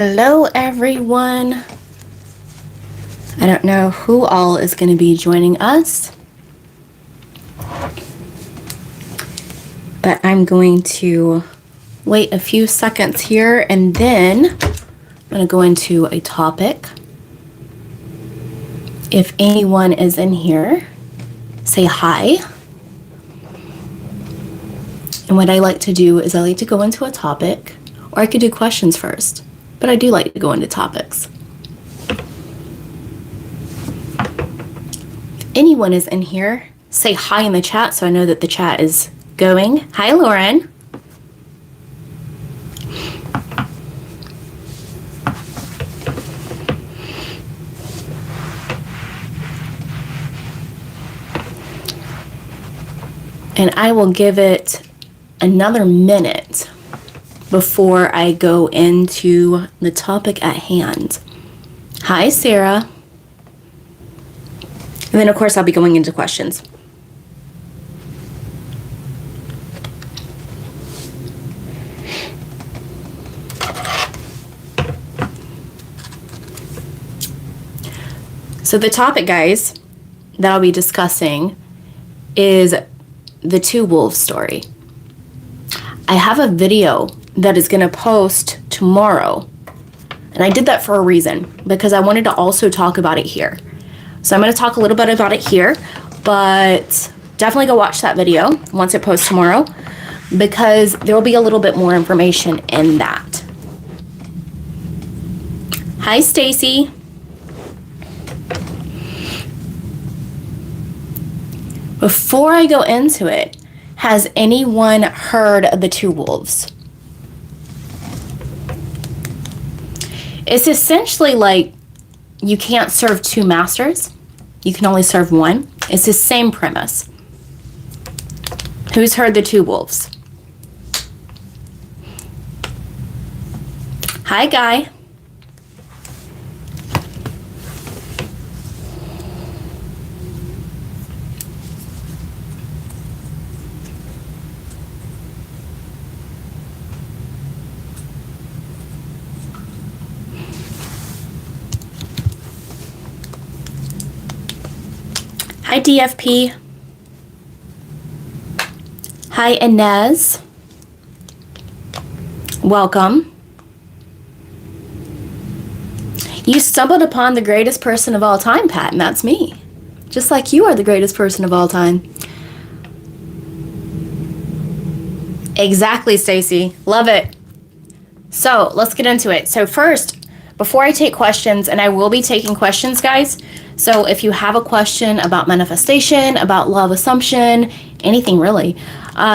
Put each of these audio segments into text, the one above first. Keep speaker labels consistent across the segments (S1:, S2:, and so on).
S1: Hello, everyone. I don't know who all is going to be joining us, but I'm going to wait a few seconds here and then I'm going to go into a topic. If anyone is in here, say hi. And what I like to do is I like to go into a topic, or I could do questions first, but I do like to go into topics. If anyone is in here, say hi in the chat so I know that the chat is going. Hi, Lauren. And I will give it another minute before I go into the topic at hand. Hi, Sarah. And then, of course, I'll be going into questions. So the topic, guys, that I'll be discussing is the two wolves story. I have a video that is going to post tomorrow, and I did that for a reason, because I wanted to also talk about it here. So I'm going to talk a little bit about it here, but definitely go watch that video once it posts tomorrow, because there will be a little bit more information in that. Hi, Stacy. Before I go into it, has anyone heard of the two wolves? It's essentially like you can't serve two masters. You can only serve one. It's the same premise. Who's heard the two wolves? Hi, Guy. Hi, DFP. Hi, Inez. Welcome. You stumbled upon the greatest person of all time, Pat, and that's me. Just like you are the greatest person of all time. Exactly, Stacy. Love it. So let's get into it. So first, before I take questions, and I will be taking questions, guys. So if you have a question about manifestation, about law of assumption, anything really,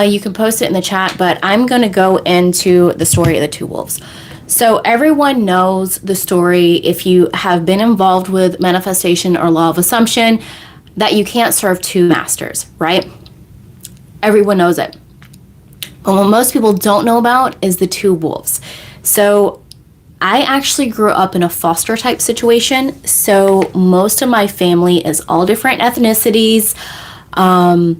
S1: you can post it in the chat, but I'm going to go into the story of the two wolves. So everyone knows the story, if you have been involved with manifestation or law of assumption, that you can't serve two masters, right? Everyone knows it. But what most people don't know about is the two wolves. So I actually grew up in a foster type situation. So most of my family is all different ethnicities, all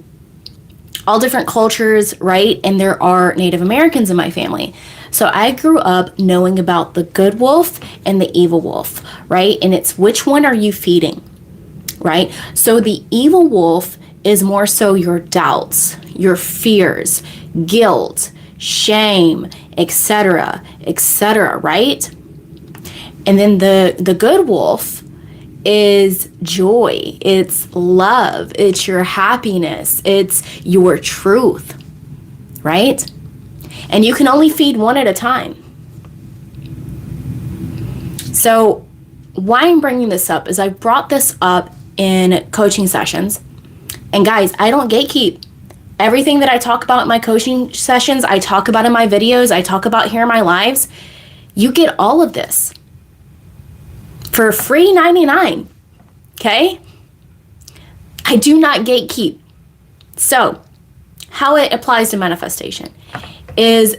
S1: different cultures, right? And there are Native Americans in my family. So I grew up knowing about the good wolf and the evil wolf, right? And it's which one are you feeding, right? So the evil wolf is more so your doubts, your fears, guilt, shame, etc., right? And then the good wolf is joy, it's love, it's your happiness, it's your truth, right? And you can only feed one at a time. So why I'm bringing this up is I brought this up in coaching sessions. And guys, I don't gatekeep. Everything that I talk about in my coaching sessions, I talk about in my videos, I talk about here in my lives. You get all of this for free 99, okay? I do not gatekeep. So how it applies to manifestation is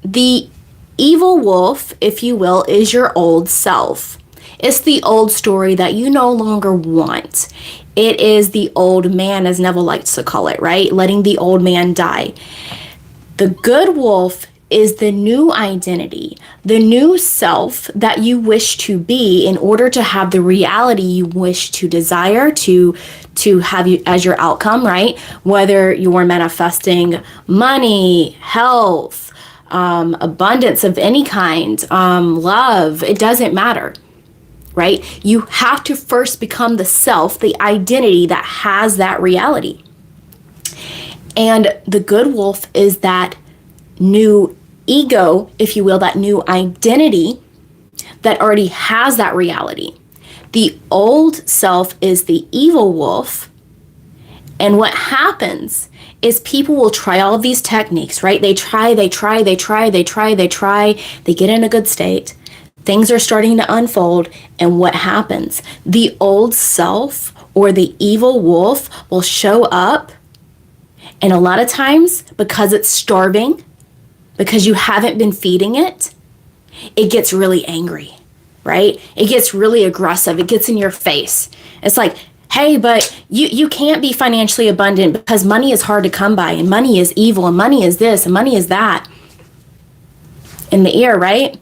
S1: the evil wolf, if you will, is your old self. It's the old story that you no longer want. It is the old man, as Neville likes to call it, right? Letting the old man die. The good wolf is the new identity, the new self that you wish to be in order to have the reality you wish to desire to have you as your outcome, right? Whether you're manifesting money, health, abundance of any kind, love, it doesn't matter, right? You have to first become the self, the identity that has that reality. And the good wolf is that new ego, if you will, that new identity that already has that reality. The old self is the evil wolf. And what happens is people will try all of these techniques, right? They try, they get in a good state. Things are starting to unfold. And what happens? The old self or the evil wolf will show up. And a lot of times, because it's starving, because you haven't been feeding it, it gets really angry, right? It gets really aggressive. It gets in your face. It's like, hey, but you can't be financially abundant because money is hard to come by, and money is evil, and money is this, and money is that. In the ear, right?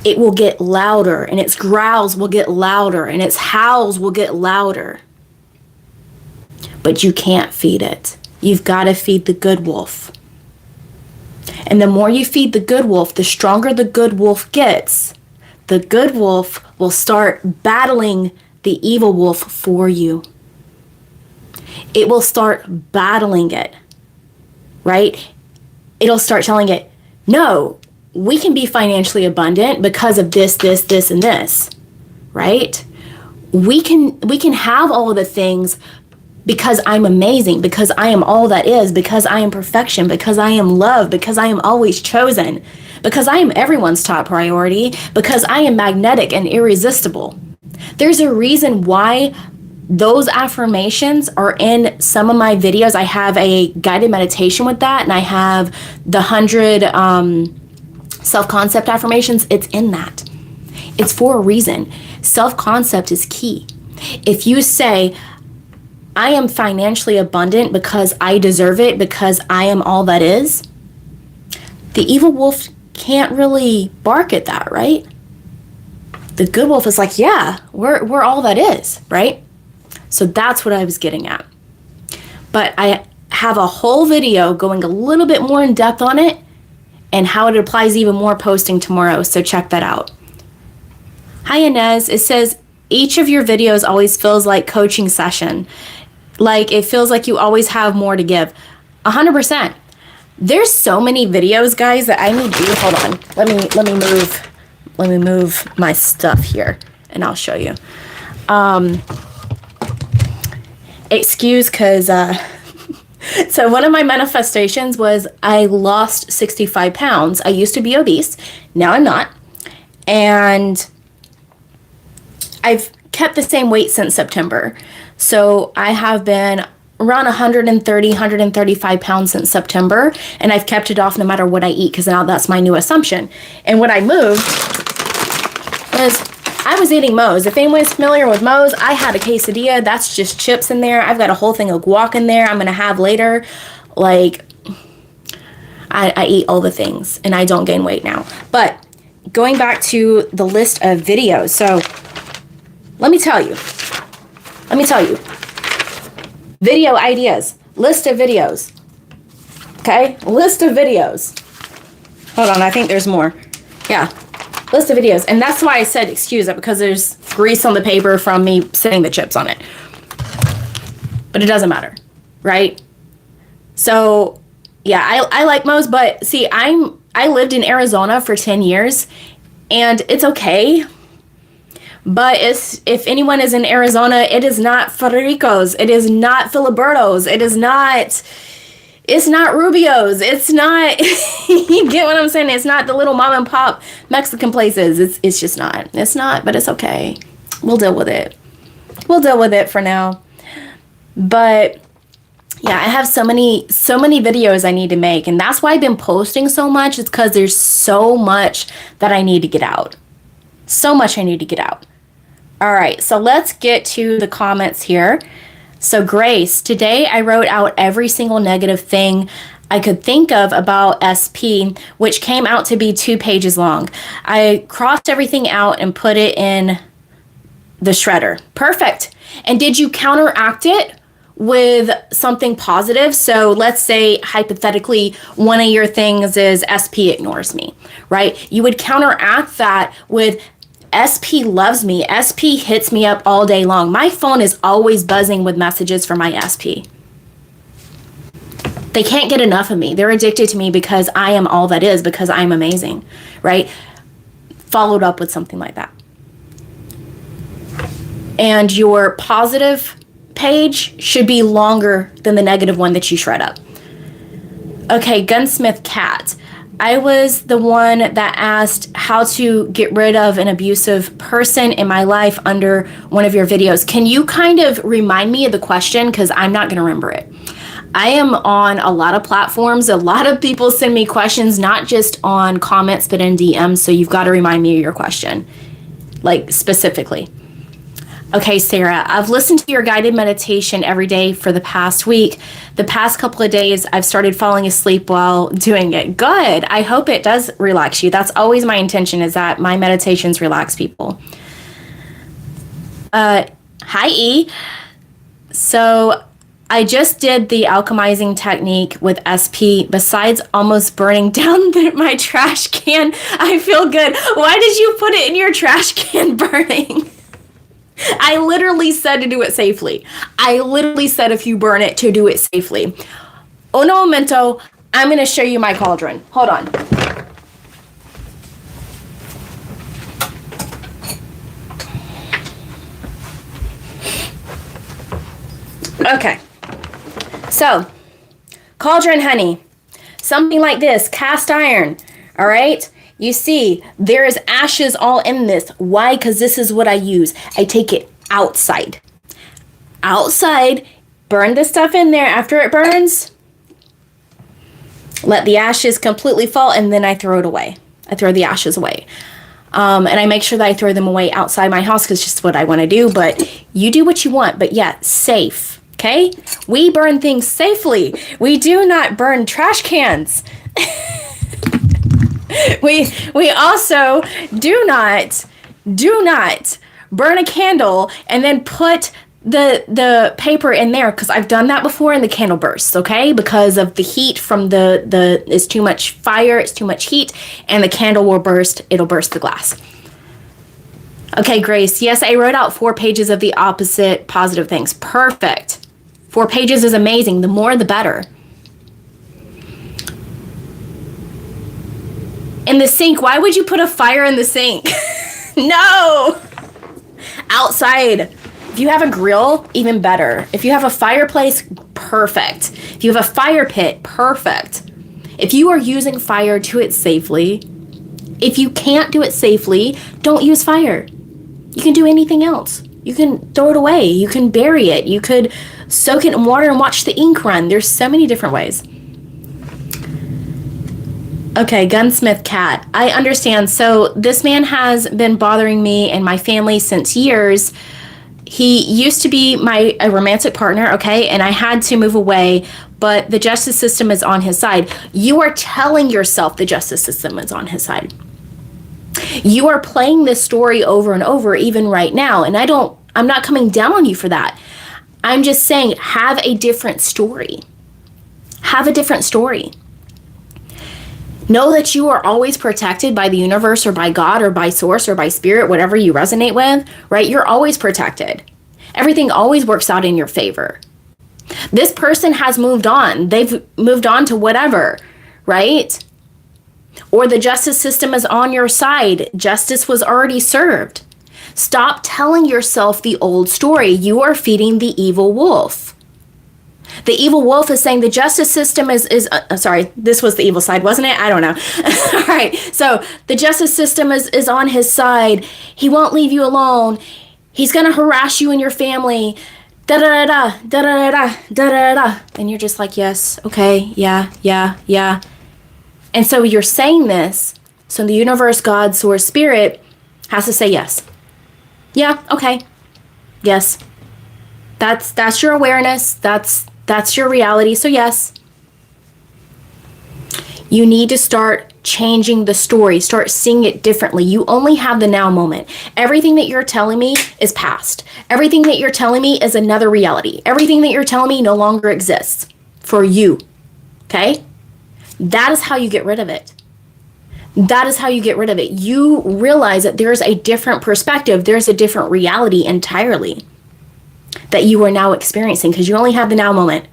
S1: It will get louder, and its growls will get louder, and its howls will get louder. But you can't feed it. You've got to feed the good wolf. And the more you feed the good wolf, the stronger the good wolf gets. The good wolf will start battling the evil wolf for you. It will start battling it, right? It'll start telling it, no, we can be financially abundant because of this, and this, right? We can have all of the things because I'm amazing, because I am all that is, because I am perfection, because I am love, because I am always chosen, because I am everyone's top priority, because I am magnetic and irresistible. There's a reason why those affirmations are in some of my videos. I have a guided meditation with that, and I have the 100 self-concept affirmations. It's in that. It's for a reason. Self-concept is key. If you say, I am financially abundant because I deserve it, because I am all that is, the evil wolf can't really bark at that, right? The good wolf is like, yeah, we're all that is, right? So that's what I was getting at. But I have a whole video going a little bit more in depth on it and how it applies even more posting tomorrow. So check that out. Hi, Inez. It says, each of your videos always feels like coaching session. Like it feels like you always have more to give. 100%. There's so many videos, guys, that I need to, hold on. Let me move my stuff here and I'll show you. Excuse, cause so one of my manifestations was I lost 65 pounds. I used to be obese. Now I'm not. And I've kept the same weight since September. So I have been around 130, 135 pounds since September, and I've kept it off no matter what I eat, because now that's my new assumption. And when I moved, I was eating Moe's. If anyone's familiar with Moe's, I had a quesadilla. That's just chips in there. I've got a whole thing of guac in there I'm going to have later. Like, I eat all the things, and I don't gain weight now. But going back to the list of videos, so let me tell you. Video ideas. List of videos. Okay? List of videos. Hold on, I think there's more. Yeah. List of videos. And that's why I said excuse it, because there's grease on the paper from me setting the chips on it. But it doesn't matter. Right? So, yeah, I like Moe's, but see, I lived in Arizona for 10 years, and it's okay. But if anyone is in Arizona, it is not Federico's. It is not Filiberto's. It's not Rubio's. It's not, you get what I'm saying? It's not the little mom and pop Mexican places. It's just not. It's not, but it's okay. We'll deal with it. We'll deal with it for now. But yeah, I have so many videos I need to make. And that's why I've been posting so much. It's because there's so much that I need to get out. So much I need to get out. All right, so let's get to the comments here. So Grace, today I wrote out every single negative thing I could think of about SP, which came out to be 2 pages long. I crossed everything out and put it in the shredder. Perfect. And did you counteract it with something positive? So let's say hypothetically, one of your things is SP ignores me, right? You would counteract that with SP loves me. SP hits me up all day long. My phone is always buzzing with messages from my SP. They can't get enough of me. They're addicted to me because I am all that is, because I'm amazing, right? Followed up with something like that. And your positive page should be longer than the negative one that you shred up. Okay, Gunsmith Cat. I was the one that asked how to get rid of an abusive person in my life under one of your videos. Can you kind of remind me of the question? Because I'm not going to remember it. I am on a lot of platforms. A lot of people send me questions, not just on comments, but in DMs. So you've got to remind me of your question, like specifically. Okay, Sarah, I've listened to your guided meditation every day for the past week. The past couple of days, I've started falling asleep while doing it. Good. I hope it does relax you. That's always my intention, is that my meditations relax people. Hi, E. So I just did the alchemizing technique with SP. Besides almost burning down my trash can, I feel good. Why did you put it in your trash can burning? I literally said to do it safely. I literally said if you burn it, to do it safely. Uno momento, I'm going to show you my cauldron. Hold on. Okay. So, cauldron, honey. Something like this, cast iron. All right? You see, there is ashes all in this. Why? Because this is what I use. I take it outside. Outside, burn the stuff in there. After it burns, let the ashes completely fall, and then I throw it away. I throw the ashes away. And I make sure that I throw them away outside my house because it's just what I want to do. But you do what you want. But yeah, safe. Okay? We burn things safely. We do not burn trash cans. We also do not burn a candle and then put the paper in there, because I've done that before and the candle bursts, okay? Because of the heat from it's too much fire, it's too much heat, and the candle will burst, it'll burst the glass. Okay, Grace, yes, I wrote out 4 pages of the opposite positive things. Perfect. 4 pages is amazing. The more, the better. In the sink. Why would you put a fire in the sink? No! Outside. If you have a grill, even better. If you have a fireplace, perfect. If you have a fire pit, perfect. If you are using fire, do it safely. If you can't do it safely, don't use fire. You can do anything else. You can throw it away. You can bury it. You could soak it in water and watch the ink run. There's so many different ways. Okay, Gunsmith Cat. I understand. So this man has been bothering me and my family since years. He used to be a romantic partner, okay, and I had to move away, but the justice system is on his side. You are telling yourself the justice system is on his side. You are playing this story over and over, even right now, and I'm not coming down on you for that. I'm just saying, have a different story. Have a different story. Know that you are always protected by the universe or by God or by source or by spirit, whatever you resonate with, right? You're always protected. Everything always works out in your favor. This person has moved on. They've moved on to whatever, right? Or the justice system is on your side. Justice was already served. Stop telling yourself the old story. You are feeding the evil wolf. The evil wolf is saying the justice system sorry, this was the evil side, wasn't it? I don't know. All right. So the justice system is on his side. He won't leave you alone. He's going to harass you and your family. Da da da da da da da da da. And you're just like, yes, okay, yeah. And so you're saying this. So the universe, God, source, spirit has to say yes. Yeah, okay. Yes. That's your awareness. That's your reality. So yes. You need to start changing the story, start seeing it differently. You only have the now moment. Everything that you're telling me is past. Everything that you're telling me is another reality. Everything that you're telling me no longer exists for you. Okay? That is how you get rid of it. That is how you get rid of it. You realize that there's a different perspective, there's a different reality entirely that you are now experiencing because you only have the now moment.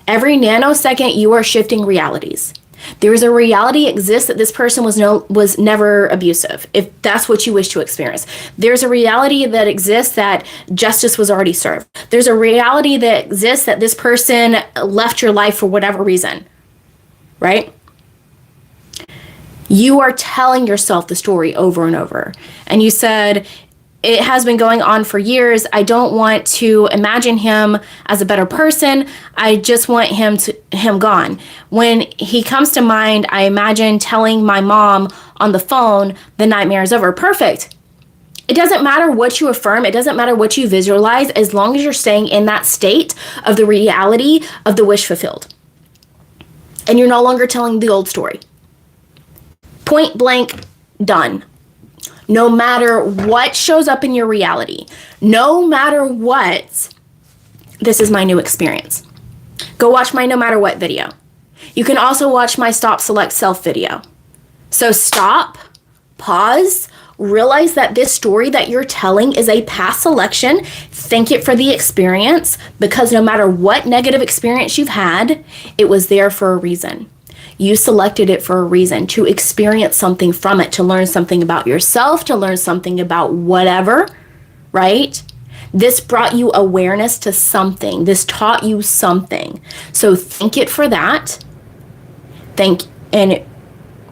S1: Every nanosecond, you are shifting realities. There is a reality exists that this person was never abusive, if that's what you wish to experience. There's a reality that exists that justice was already served. There's a reality that exists that this person left your life for whatever reason, right? You are telling yourself the story over and over. And you said, it has been going on for years. I don't want to imagine him as a better person. I just want him gone. When he comes to mind, I imagine telling my mom on the phone, the nightmare is over. Perfect. It doesn't matter what you affirm. It doesn't matter what you visualize, as long as you're staying in that state of the reality of the wish fulfilled. And you're no longer telling the old story. Point blank, done. No matter what shows up in your reality, no matter what, this is my new experience. Go watch my no matter what video. You can also watch my stop, select, self video. So stop, pause, realize that this story that you're telling is a past selection. Thank it for the experience, because no matter what negative experience you've had, it was there for a reason. You selected it for a reason, to experience something from it, to learn something about yourself, to learn something about whatever, right? This brought you awareness to something. This taught you something. So thank it for that. And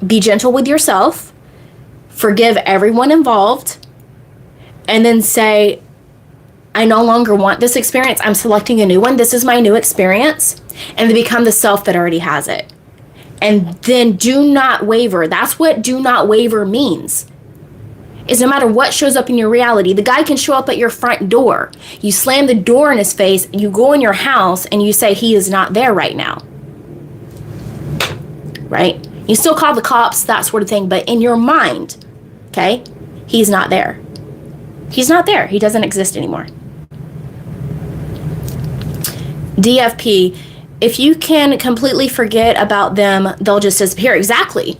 S1: be gentle with yourself. Forgive everyone involved. And then say, I no longer want this experience. I'm selecting a new one. This is my new experience. And then become the self that already has it. And then do not waver. That's what do not waver means. Is no matter what shows up in your reality, the guy can show up at your front door. You slam the door in his face, you go in your house, and you say he is not there right now. Right? You still call the cops, that sort of thing, but in your mind, okay, he's not there. He's not there. He doesn't exist anymore. DFP. If you can completely forget about them, they'll just disappear. Exactly.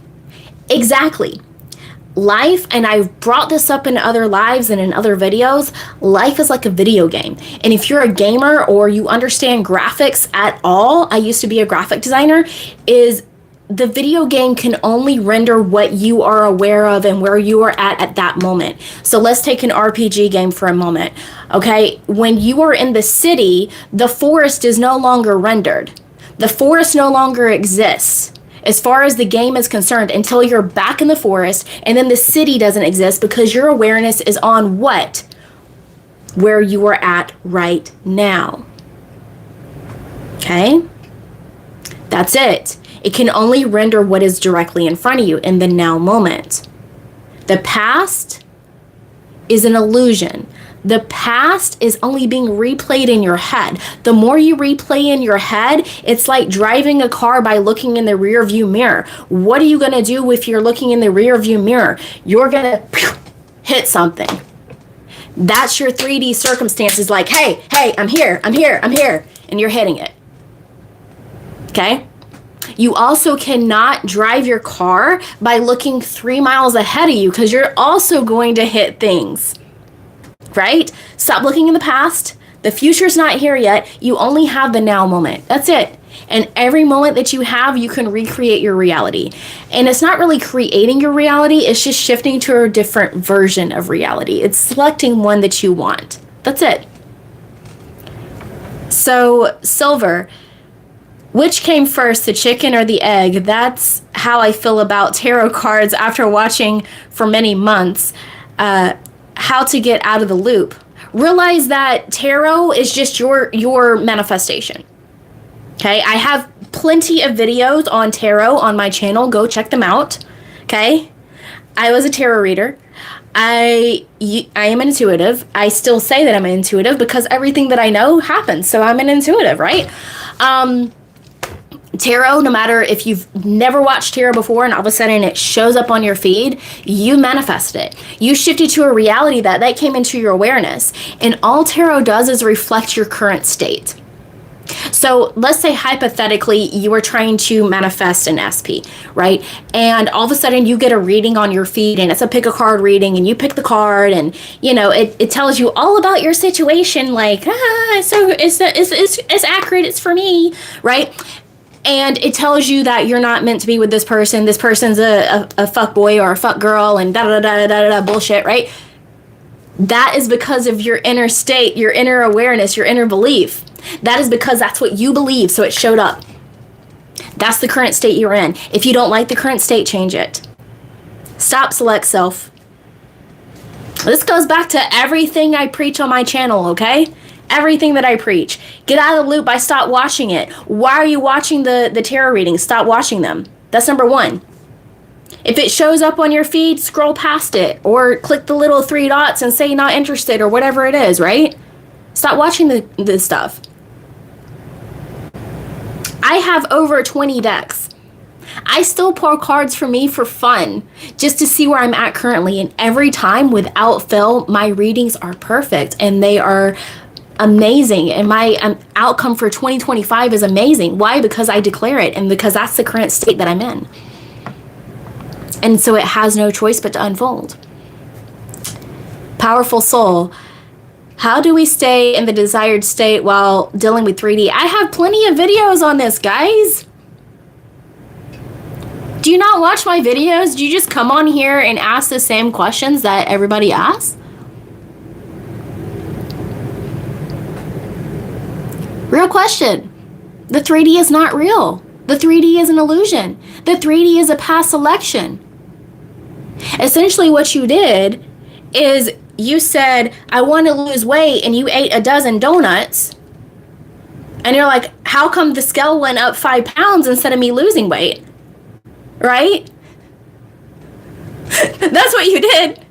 S1: Life, and I've brought this up in other lives and in other videos, life is like a video game. And if you're a gamer or you understand graphics at all, I used to be a graphic designer, is the video game can only render what you are aware of and where you are at that moment. So let's take an RPG game for a moment. Okay, when you are in the city, the forest is no longer rendered. The forest no longer exists as far as the game is concerned until you're back in the forest, and then the city doesn't exist because your awareness is on what? Where you are at right now. Okay? That's it. It can only render what is directly in front of you in the now moment. The past is an illusion. The past is only being replayed in your head. The more you replay in your head, it's like driving a car by looking in the rear view mirror. What are you going to do if you're looking in the rear view mirror? You're going to hit something. That's your 3D circumstances, like, hey, I'm here, and you're hitting it. Okay? You also cannot drive your car by looking 3 miles ahead of you, because you're also going to hit things, right? Stop looking in the past. The future's not here yet. You only have the now moment. That's it. And every moment that you have, you can recreate your reality. And it's not really creating your reality. It's just shifting to a different version of reality. It's selecting one that you want. That's it. So, Silver, which came first, the chicken or the egg? That's how I feel about tarot cards after watching for many months. How to get out of the loop. Realize that tarot is just your manifestation. Okay, I have plenty of videos on tarot on my channel. Go check them out. Okay, I was a tarot reader. I am intuitive. I still say that I'm intuitive because everything that I know happens. So I'm an intuitive, right? Tarot, no matter if you've never watched tarot before and all of a sudden it shows up on your feed, you manifested it. You shifted to a reality that came into your awareness. And all tarot does is reflect your current state. So let's say hypothetically you were trying to manifest an SP, right? And all of a sudden you get a reading on your feed, and it's a pick a card reading, and you pick the card, and it tells you all about your situation, like so it's accurate, it's for me, right? And it tells you that you're not meant to be with this person. This person's a fuck boy or a fuck girl, and da bullshit, right? That is because of your inner state, your inner awareness, your inner belief. That is because that's what you believe, so it showed up. That's the current state you're in. If you don't like the current state, change it. Stop select self. This goes back to everything I preach on my channel, okay? Everything that I preach. Get out of the loop by stop watching it. Why are you watching the tarot readings? Stop watching them. That's number one. If it shows up on your feed, scroll past it or click the little 3 dots and say not interested or whatever it is, right? Stop watching this stuff. I have over 20 decks. I still pull cards for me for fun, just to see where I'm at currently. And every time, without fail, my readings are perfect and they are amazing. And my outcome for 2025 is amazing. Why? Because I declare it, and because that's the current state that I'm in. And so it has no choice but to unfold. Powerful soul. How do we stay in the desired state while dealing with 3D? I have plenty of videos on this, guys. Do you not watch my videos? Do you just come on here and ask the same questions that everybody asks? Real question. The 3D is not real. The 3D is an illusion. The 3D is a past selection. Essentially what you did is you said, I want to lose weight, and you ate a dozen donuts. And you're like, how come the scale went up 5 pounds instead of me losing weight? Right? That's what you did.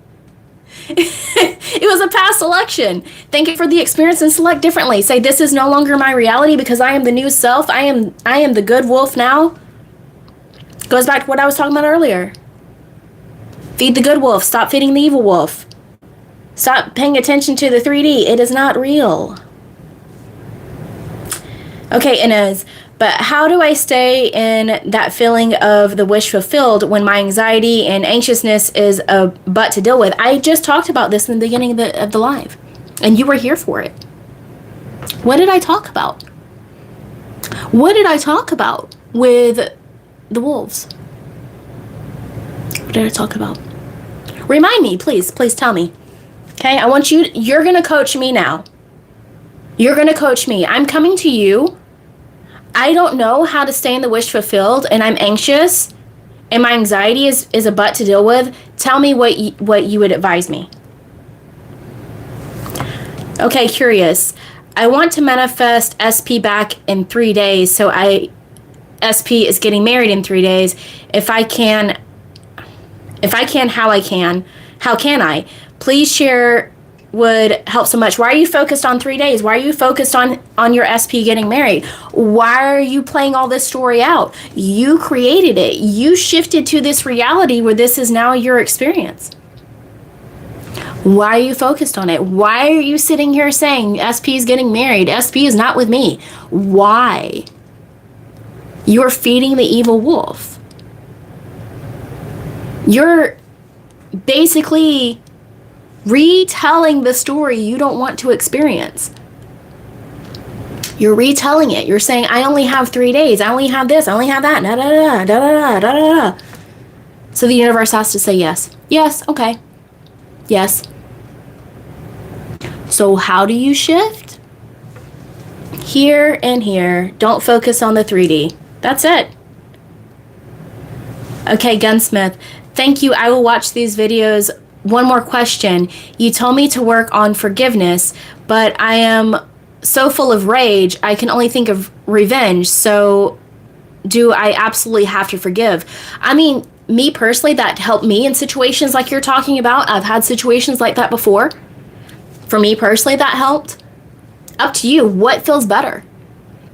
S1: It was a past selection. Thank you for the experience and select differently. Say, this is no longer my reality because I am the new self. I am the good wolf now. Goes back to what I was talking about earlier. Feed the good wolf. Stop feeding the evil wolf. Stop paying attention to the 3D. It is not real. Okay, Inez, but how do I stay in that feeling of the wish fulfilled when my anxiety and anxiousness is a butt to deal with? I just talked about this in the beginning of the live, and you were here for it. What did I talk about? What did I talk about with the wolves? What did I talk about? Remind me, please tell me. Okay, I want you're going to coach me now. You're going to coach me. I'm coming to you. I don't know how to stay in the wish fulfilled, and I'm anxious, and my anxiety is a butt to deal with. Tell me what you would advise me. Okay, curious. I want to manifest SP back in 3 days, so SP is getting married in 3 days. If I can, how can I? Please share would help so much. Why are you focused on 3 days? Why are you focused on your SP getting married? Why are you playing all this story out? You created it. You shifted to this reality where this is now your experience. Why are you focused on it? Why are you sitting here saying SP is getting married? SP is not with me. Why? You're feeding the evil wolf. You're basically retelling the story you don't want to experience. You're retelling it. You're saying, I only have 3 days. I only have this. I only have that. Da, da, da, da, da, da, da. So the universe has to say yes. Yes, okay. Yes. So how do you shift? Here and here. Don't focus on the 3D. That's it. Okay, Gunsmith. Thank you. I will watch these videos. One more question. You told me to work on forgiveness, but I am so full of rage, I can only think of revenge. So do I absolutely have to forgive? I mean, me personally, that helped me in situations like you're talking about. I've had situations like that before. For me personally, that helped. Up to you. What feels better?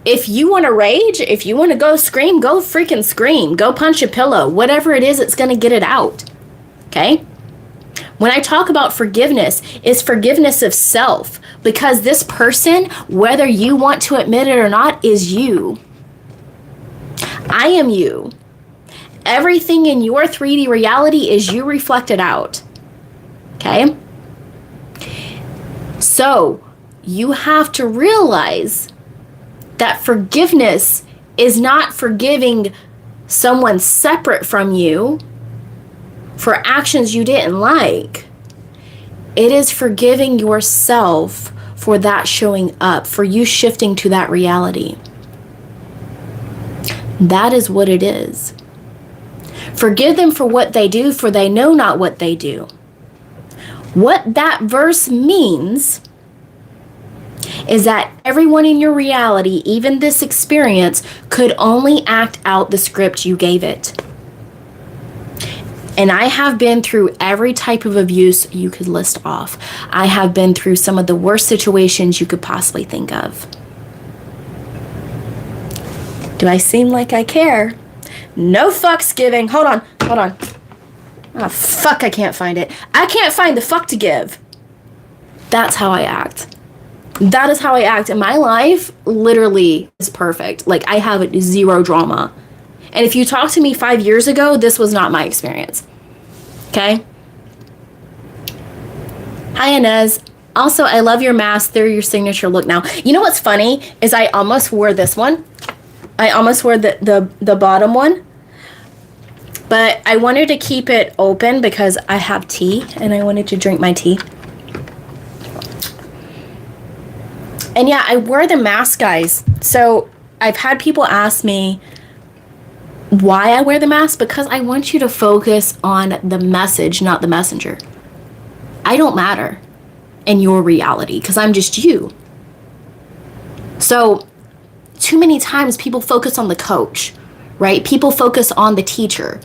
S1: if you want to rage, if you want to go scream, go freaking scream. Go punch a pillow. Whatever it is, it's going to get it out. Okay? When I talk about forgiveness, it's forgiveness of self, because this person, whether you want to admit it or not, is you. I am you. Everything in your 3D reality is you reflected out. Okay? So, you have to realize that forgiveness is not forgiving someone separate from you for actions you didn't like. It is forgiving yourself for that showing up, for you shifting to that reality. That is what it is. Forgive them for what they do, for they know not what they do. What that verse means is that everyone in your reality, even this experience, could only act out the script you gave it. And I have been through every type of abuse you could list off. I have been through some of the worst situations you could possibly think of. Do I seem like I care? No fucks giving. Hold on. Oh, fuck, I can't find it. I can't find the fuck to give. That's how I act. That is how I act. And my life literally is perfect. Like, I have zero drama. And if you talked to me 5 years ago, this was not my experience. Okay? Hi, Inez. Also, I love your mask. They're your signature look now. You know what's funny is I almost wore this one. I almost wore the bottom one. But I wanted to keep it open because I have tea and I wanted to drink my tea. And yeah, I wear the mask, guys. So I've had people ask me why I wear the mask, because I want you to focus on the message, not the messenger. I don't matter in your reality because I'm just you. So too many times people focus on the coach, right? People focus on the teacher.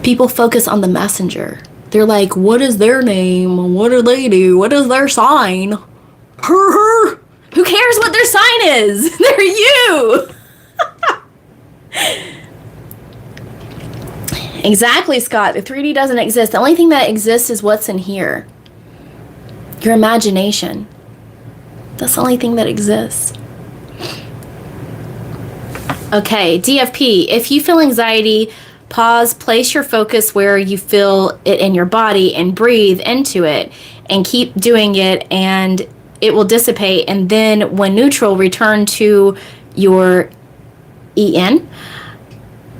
S1: People focus on the messenger. They're like, what is their name? What do they do? What is their sign? Who cares what their sign is? They're you. Exactly, Scott. The 3D doesn't exist. The only thing that exists is what's in here. Your imagination. That's the only thing that exists. Okay, DFP. If you feel anxiety, pause, place your focus where you feel it in your body and breathe into it and keep doing it, and it will dissipate. And then when neutral, return to your EN.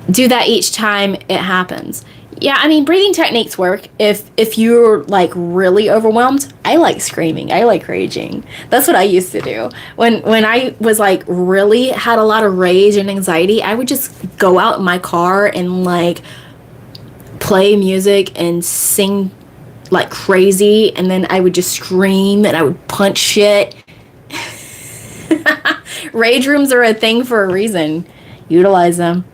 S1: Do that each time it happens. Yeah, I mean, breathing techniques work if you're like really overwhelmed. I like screaming. I like raging. That's what I used to do. When I was like really had a lot of rage and anxiety, I would just go out in my car and like play music and sing like crazy, and then I would just scream and I would punch shit. Rage rooms are a thing for a reason. Utilize them.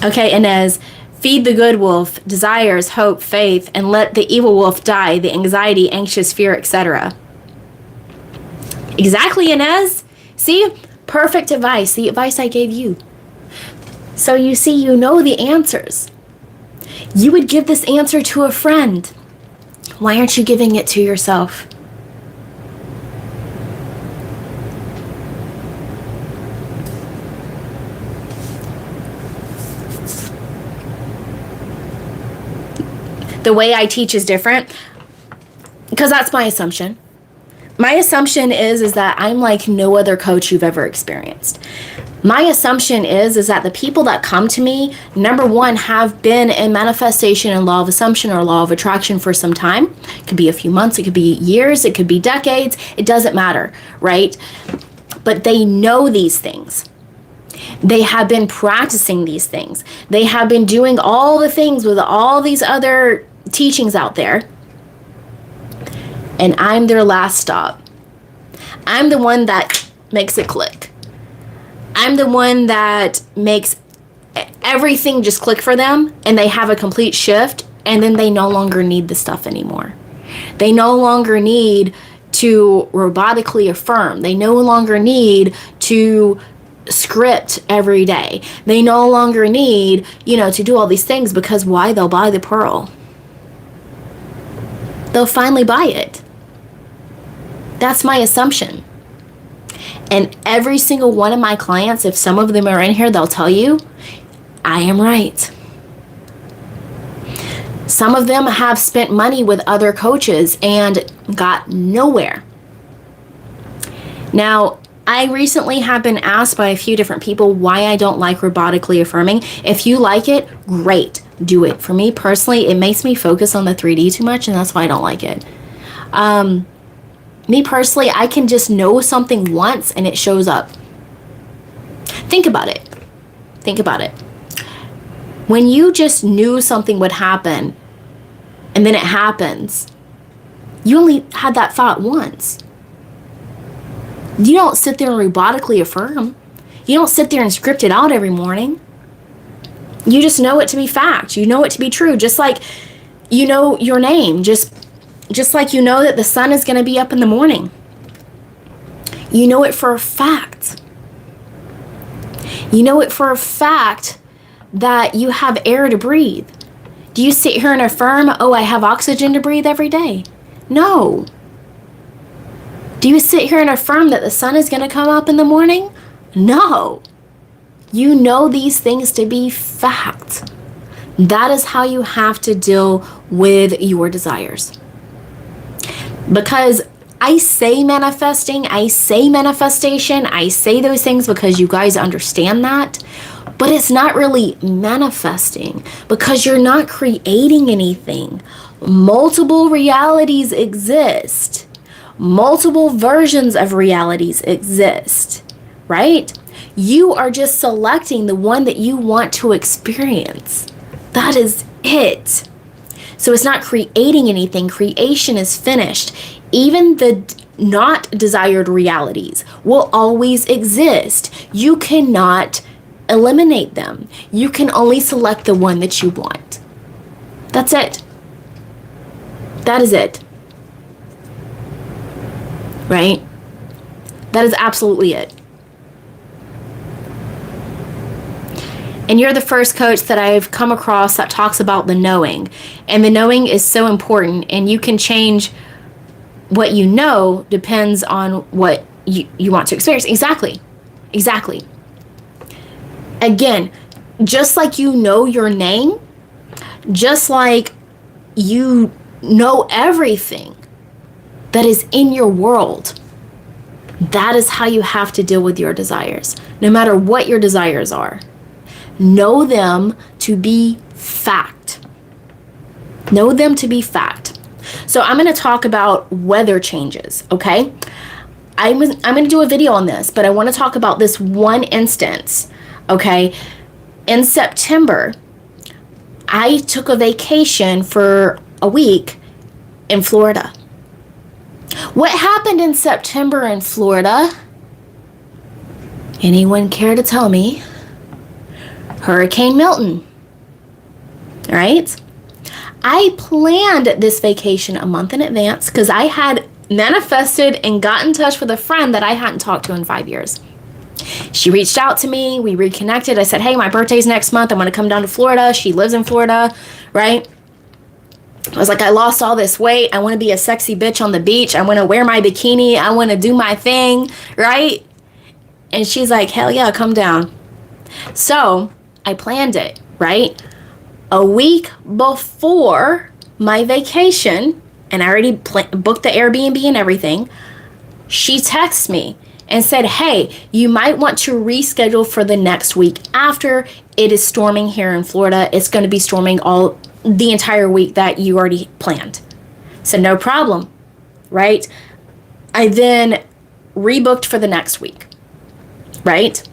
S1: Okay, Inez. Feed the good wolf, desires, hope, faith, and let the evil wolf die, the anxiety, anxious, fear, etc. Exactly, Inez. See? Perfect advice. The advice I gave you. So you see, you know the answers. You would give this answer to a friend. Why aren't you giving it to yourself? The way I teach is different because that's my assumption. My assumption is that I'm like no other coach you've ever experienced. My assumption is that the people that come to me, number one, have been in manifestation and law of assumption or law of attraction for some time. It could be a few months, it could be years, it could be decades. It doesn't matter, right? But they know these things. They have been practicing these things. They have been doing all the things with all these other teachings out there. And I'm their last stop. I'm the one that makes it click. I'm the one that makes everything just click for them, and they have a complete shift, and then they no longer need the stuff anymore. They no longer need to robotically affirm. They no longer need to script every day. They no longer need, to do all these things, because why? They'll buy the pearl. They'll finally buy it. That's my assumption. And every single one of my clients, if some of them are in here, they'll tell you, I am right. Some of them have spent money with other coaches and got nowhere. Now, I recently have been asked by a few different people why I don't like robotically affirming. If you like it, great, do it. For me personally, it makes me focus on the 3D too much, and that's why I don't like it. Me personally, I can just know something once and it shows up. Think about it. Think about it. When you just knew something would happen and then it happens, you only had that thought once. You don't sit there and robotically affirm. You don't sit there and script it out every morning. You just know it to be fact. You know it to be true. Just like you know your name. Just like you know that the sun is going to be up in the morning. You know it for a fact. You know it for a fact that you have air to breathe. Do you sit here and affirm, oh, I have oxygen to breathe every day? No. Do you sit here and affirm that the sun is going to come up in the morning? No. You know these things to be fact. That is how you have to deal with your desires. Because I say manifesting, I say manifestation, I say those things because you guys understand that, but it's not really manifesting because you're not creating anything. Multiple realities exist. Multiple versions of realities exist, right? You are just selecting the one that you want to experience. That is it. So it's not creating anything. Creation is finished. Even the not desired realities will always exist. You cannot eliminate them. You can only select the one that you want. That's it. That is it. Right? That is absolutely it. And you're the first coach that I've come across that talks about the knowing. And the knowing is so important. And you can change what you know depends on what you want to experience. Exactly. Exactly. Again, just like you know your name, just like you know everything that is in your world, that is how you have to deal with your desires. No matter what your desires are. Know them to be fact. Know them to be fact. So I'm going to talk about weather changes, okay? I'm going to do a video on this, but I want to talk about this one instance, okay? In September, I took a vacation for a week in Florida. What happened in September in Florida? Anyone care to tell me? Hurricane Milton, right? I planned this vacation a month in advance because I had manifested and got in touch with a friend that I hadn't talked to in 5 years. She reached out to me. We reconnected. I said, hey, my birthday's next month. I'm going to come down to Florida. She lives in Florida, right? I was like, I lost all this weight. I want to be a sexy bitch on the beach. I want to wear my bikini. I want to do my thing, right? And she's like, hell yeah, come down. So I planned it, right? A week before my vacation, and I already booked the Airbnb and everything, she texted me and said, hey, you might want to reschedule for the next week after. It is storming here in Florida. It's going to be storming the entire week that you already planned. So no problem, right? I then rebooked for the next week, right?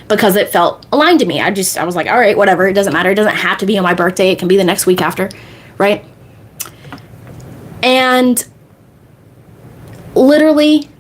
S1: Because it felt aligned to me. I was like, all right, whatever. It doesn't matter. It doesn't have to be on my birthday. It can be the next week after, right? And literally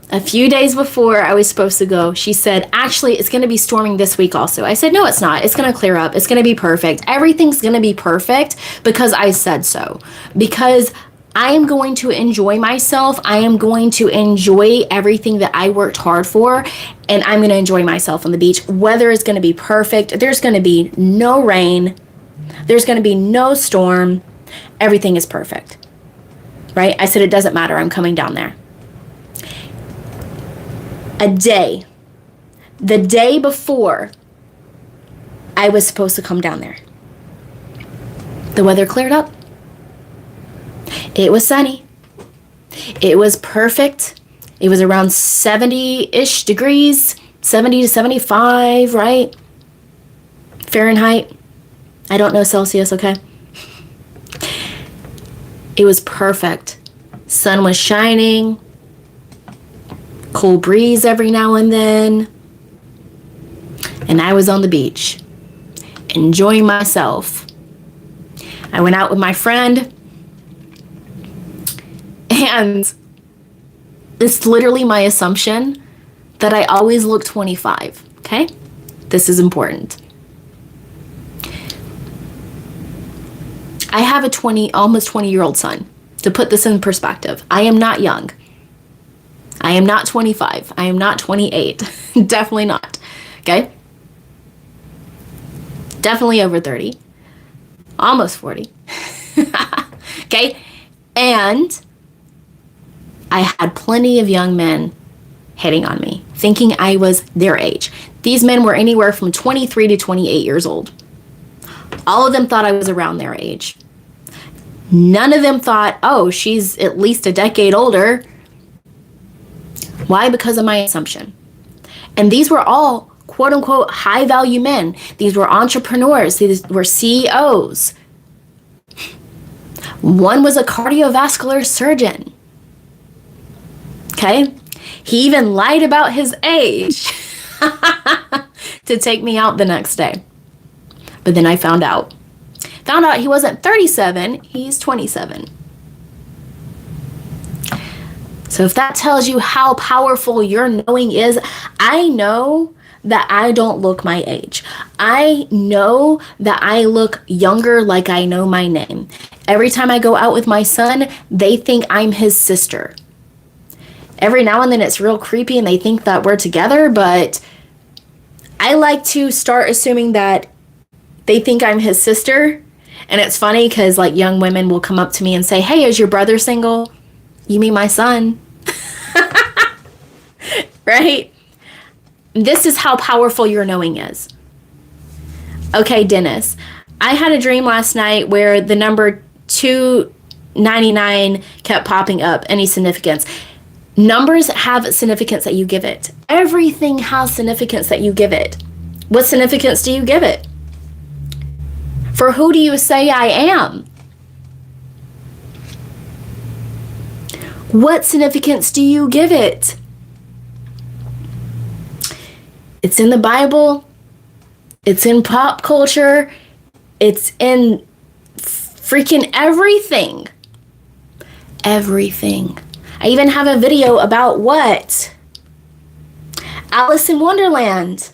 S1: a few days before I was supposed to go, she said, actually, it's going to be storming this week also. I said, no, it's not. It's going to clear up. It's going to be perfect. Everything's going to be perfect because I said so. Because I am going to enjoy myself. I am going to enjoy everything that I worked hard for, and I'm going to enjoy myself on the beach. Weather is going to be perfect. There's going to be no rain. There's going to be no storm. Everything is perfect, right? I said, it doesn't matter. I'm coming down there. The day before I was supposed to come down there, the weather cleared up. It was sunny. It was perfect. It was around 70-ish degrees, 70 to 75, right? Fahrenheit. I don't know Celsius, okay? It was perfect. Sun was shining. Cool breeze every now and then. And I was on the beach, enjoying myself. I went out with my friend, and it's literally my assumption that I always look 25, okay? This is important. I have a almost 20-year-old son. To put this in perspective, I am not young. I am not 25. I am not 28. Definitely not, okay? Definitely over 30. Almost 40. Okay? And I had plenty of young men hitting on me, thinking I was their age. These men were anywhere from 23 to 28 years old. All of them thought I was around their age. None of them thought, oh, she's at least a decade older. Why? Because of my assumption. And these were all quote unquote high value men. These were entrepreneurs. These were CEOs. One was a cardiovascular surgeon. Okay? He even lied about his age to take me out the next day. But then I found out he wasn't 37, he's 27. So if that tells you how powerful your knowing is, I know that I don't look my age. I know that I look younger, like I know my name. Every time I go out with my son, they think I'm his sister. Every now and then it's real creepy and they think that we're together, but I like to start assuming that they think I'm his sister. And it's funny because like young women will come up to me and say, hey, is your brother single? You mean my son? Right? This is how powerful your knowing is. Okay, Dennis, I had a dream last night where the number 299 kept popping up. Any significance? Numbers have significance that you give it. Everything has significance that you give it. What significance do you give it? For who do you say I am? What significance do you give it? It's in the Bible. It's in pop culture. It's in freaking everything. Everything. I even have a video about what? Alice in Wonderland.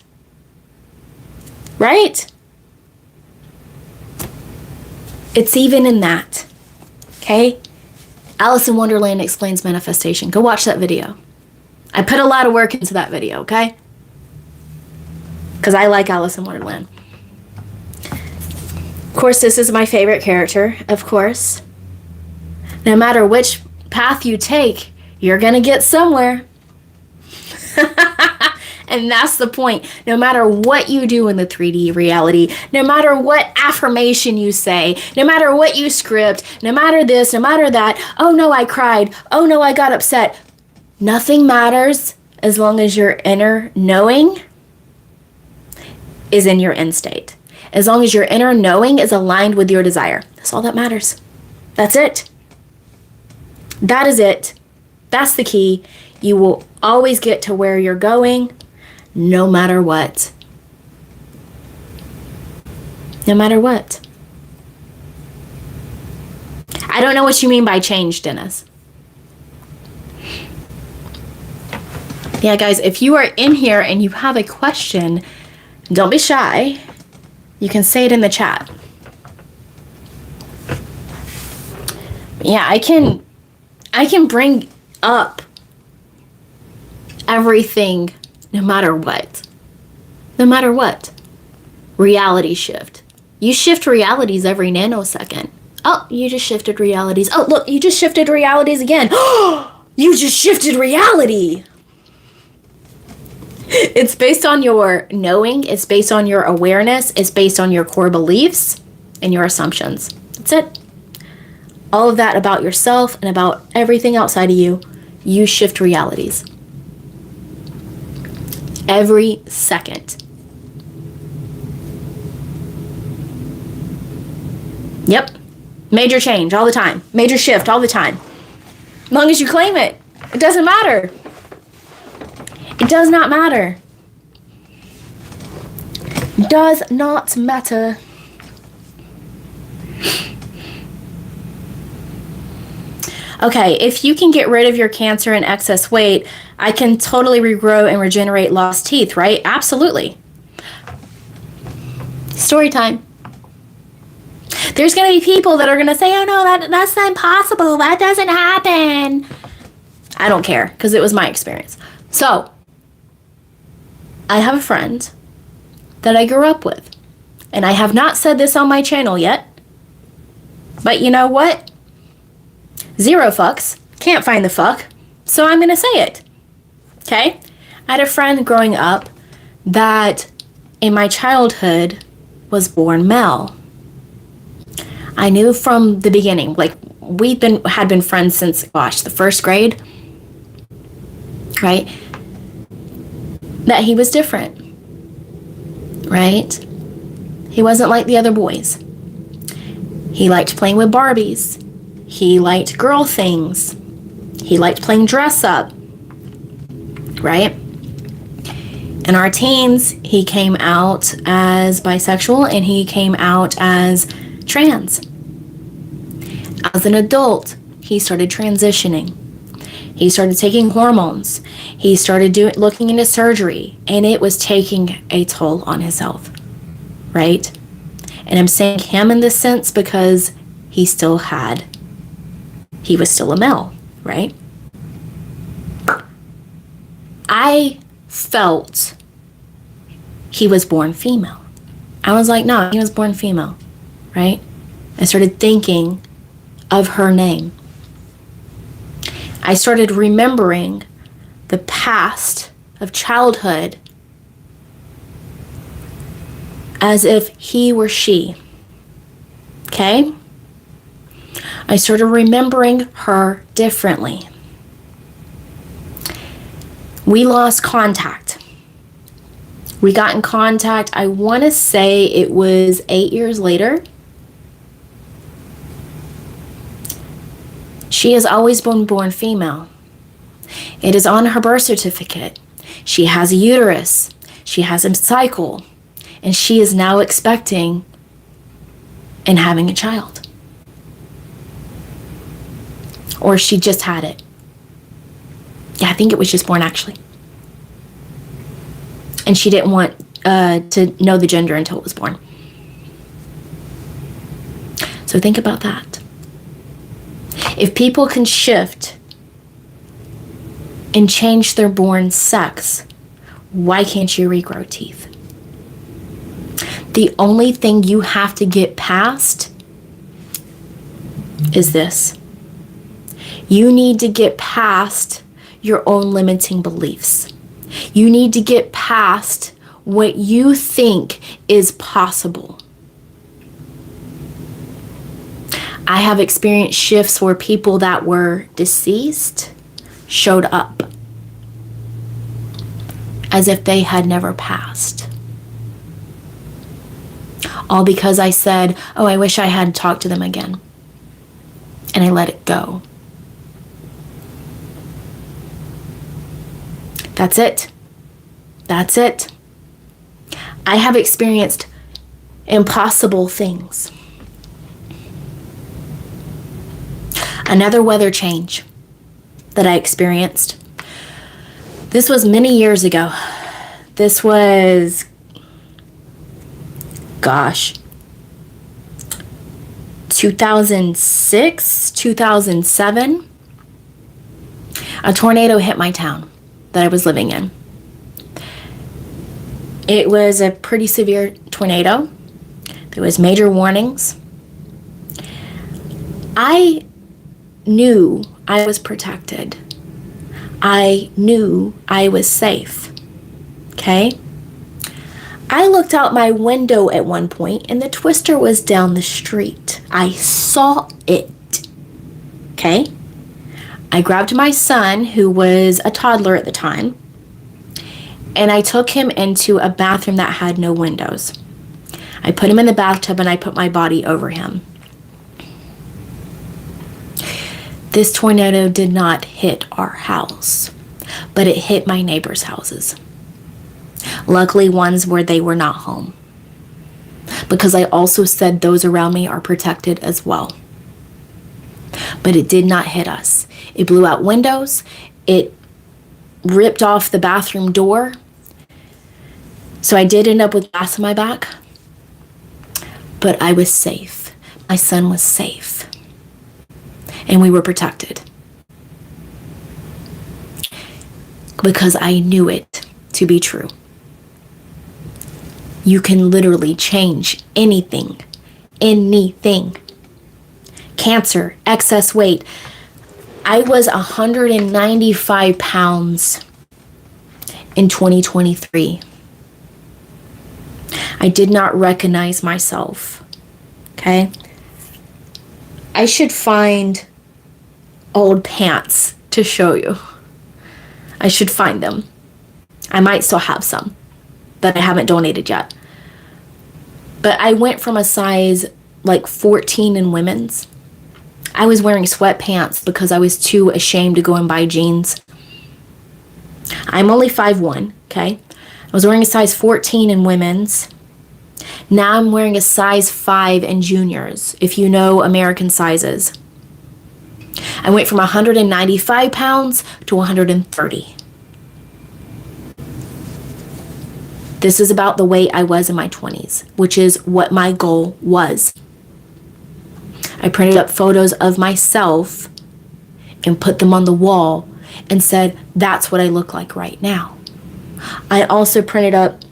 S1: Right? It's even in that. Okay? Alice in Wonderland explains manifestation. Go watch that video. I put a lot of work into that video, okay? Because I like Alice in Wonderland. Of course, this is my favorite character, of course. No matter which path you take, you're going to get somewhere. And that's the point. No matter what you do in the 3D reality, no matter what affirmation you say, no matter what you script, no matter this, no matter that, oh no, I cried, oh no, I got upset. Nothing matters as long as your inner knowing is in your end state. As long as your inner knowing is aligned with your desire. That's all that matters. That's it. That is it. That's the key. You will always get to where you're going, no matter what. No matter what. I don't know what you mean by change, Dennis. Yeah, guys, if you are in here and you have a question, don't be shy. You can say it in the chat. Yeah, I can bring up everything no matter what. No matter what. Reality shift. You shift realities every nanosecond. Oh, you just shifted realities. Oh, look, you just shifted realities again. You just shifted reality. It's based on your knowing. It's based on your awareness. It's based on your core beliefs and your assumptions. That's it. All of that about yourself and about everything outside of you, you shift realities. Every second. Yep. Major change all the time. Major shift all the time. As long as you claim it, it doesn't matter. It does not matter. Does not matter. Okay, if you can get rid of your cancer and excess weight, I can totally regrow and regenerate lost teeth, right? Absolutely. Story time. There's going to be people that are going to say, oh no, that's impossible. That doesn't happen. I don't care, because it was my experience. So, I have a friend that I grew up with. And I have not said this on my channel yet. But you know what? Zero fucks. Can't find the fuck. So I'm going to say it. Okay? I had a friend growing up that in my childhood was born male. I knew from the beginning, like had been friends since, the first grade, right? That he was different, right? He wasn't like the other boys. He liked playing with Barbies. He liked girl things. He liked playing dress up, right? In our teens, he came out as bisexual and he came out as trans. As an adult, he started transitioning. He started taking hormones. He started looking into surgery, and it was taking a toll on his health, right? And I'm saying him in this sense because he was still a male, right? I felt he was born female. I was like, no, he was born female, right? I started thinking of her name. I started remembering the past of childhood as if he were she. Okay? I started remembering her differently. We lost contact. We got in contact, I want to say it was 8 years later. She has always been born female. It is on her birth certificate. She has a uterus. She has a cycle. And she is now expecting and having a child. Or she just had it. Yeah, I think it was just born actually. And she didn't want to know the gender until it was born. So think about that. If people can shift and change their born sex, why can't you regrow teeth? The only thing you have to get past is this. You need to get past your own limiting beliefs. You need to get past what you think is possible. I have experienced shifts where people that were deceased showed up as if they had never passed. All because I said, oh, I wish I had talked to them again. And I let it go. That's it. That's it. I have experienced impossible things. Another weather change that I experienced. This was many years ago. This was, 2008, 2006, 2007, a tornado hit my town that I was living in. It was a pretty severe tornado. There was major warnings. I knew I was protected. I knew I was safe. Okay? I looked out my window at one point and the twister was down the street. I saw it. Okay? I grabbed my son, who was a toddler at the time, and I took him into a bathroom that had no windows. I put him in the bathtub and I put my body over him. This tornado did not hit our house, but it hit my neighbors' houses. Luckily, ones where they were not home, because I also said those around me are protected as well. But it did not hit us. It blew out windows. It ripped off the bathroom door. So I did end up with glass in my back, but I was safe. My son was safe. And we were protected. Because I knew it to be true. You can literally change anything. Anything. Cancer, excess weight. I was 195 pounds in 2023. I did not recognize myself. Okay? I should find old pants to show you. I should find them. I might still have some that I haven't donated yet. But I went from a size like 14 in women's. I was wearing sweatpants because I was too ashamed to go and buy jeans. I'm only 5'1", okay? I was wearing a size 14 in women's. Now I'm wearing a size 5 in juniors, if you know American sizes. I went from 195 pounds to 130. This is about the weight I was in my 20s, which is what my goal was. I printed up photos of myself and put them on the wall and said, that's what I look like right now. I also printed up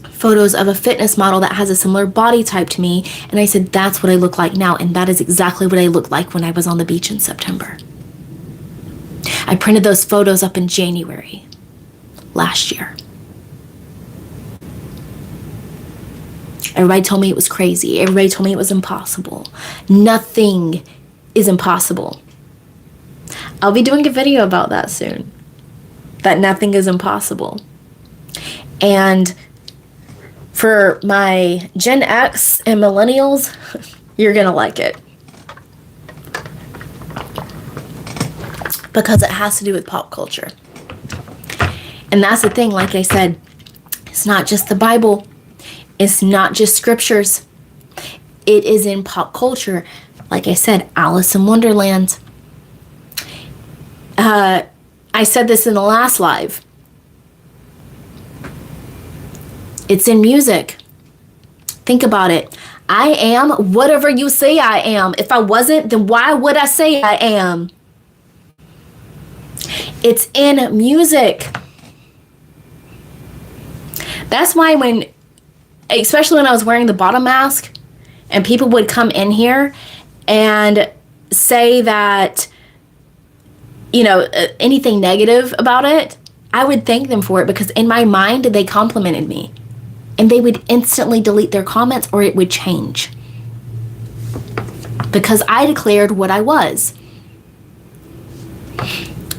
S1: photos of a fitness model that has a similar body type to me, and I said, that's what I look like now, and that is exactly what I looked like when I was on the beach in September. I printed those photos up in January last year. Everybody told me it was crazy. Everybody told me it was impossible. Nothing is impossible. I'll be doing a video about that soon. That nothing is impossible. And for my Gen X and millennials, you're going to like it. Because it has to do with pop culture. And that's the thing, like I said, it's not just the Bible. It's not just scriptures. It is in pop culture. Like I said, Alice in Wonderland. I said this in the last live. It's in music. Think about it. I am whatever you say I am. If I wasn't, then why would I say I am? It's in music. That's why especially when I was wearing the bottom mask and people would come in here and say that, anything negative about it, I would thank them for it, because in my mind, they complimented me. And they would instantly delete their comments or it would change. Because I declared what I was.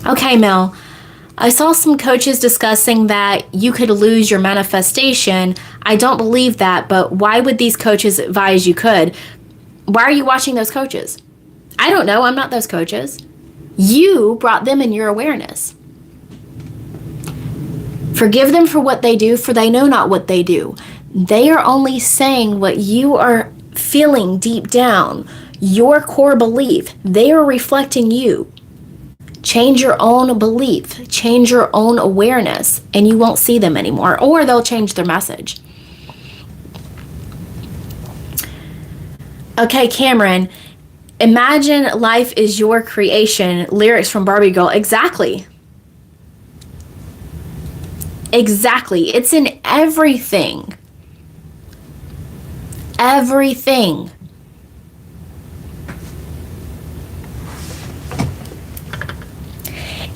S1: Okay, Mel. I saw some coaches discussing that you could lose your manifestation. I don't believe that, but why would these coaches advise you could? Why are you watching those coaches? I don't know. I'm not those coaches. You brought them in your awareness. Forgive them for what they do, for they know not what they do. They are only saying what you are feeling deep down, your core belief. They are reflecting you. Change your own belief, change your own awareness, and you won't see them anymore, or they'll change their message. Okay, Cameron, imagine life is your creation. Lyrics from Barbie Girl. Exactly. Exactly. It's in everything. Everything.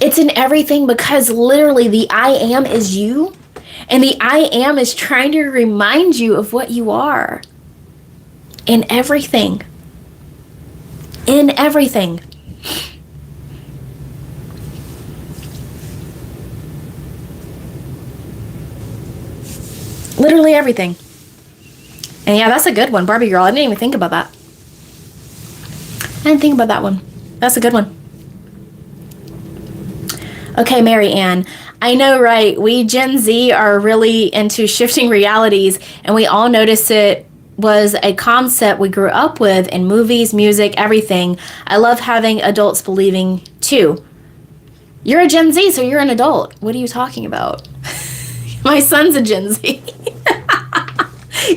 S1: It's in everything because literally the I am is you, and the I am is trying to remind you of what you are. In everything. In everything. Literally everything. And yeah, that's a good one, Barbie Girl. I didn't even think about that. I didn't think about that one. That's a good one. Okay, Mary Ann. I know, right? We Gen Z are really into shifting realities, and we all notice it was a concept we grew up with in movies, music, everything. I love having adults believing too. You're a Gen Z, so you're an adult. What are you talking about? My son's a Gen Z.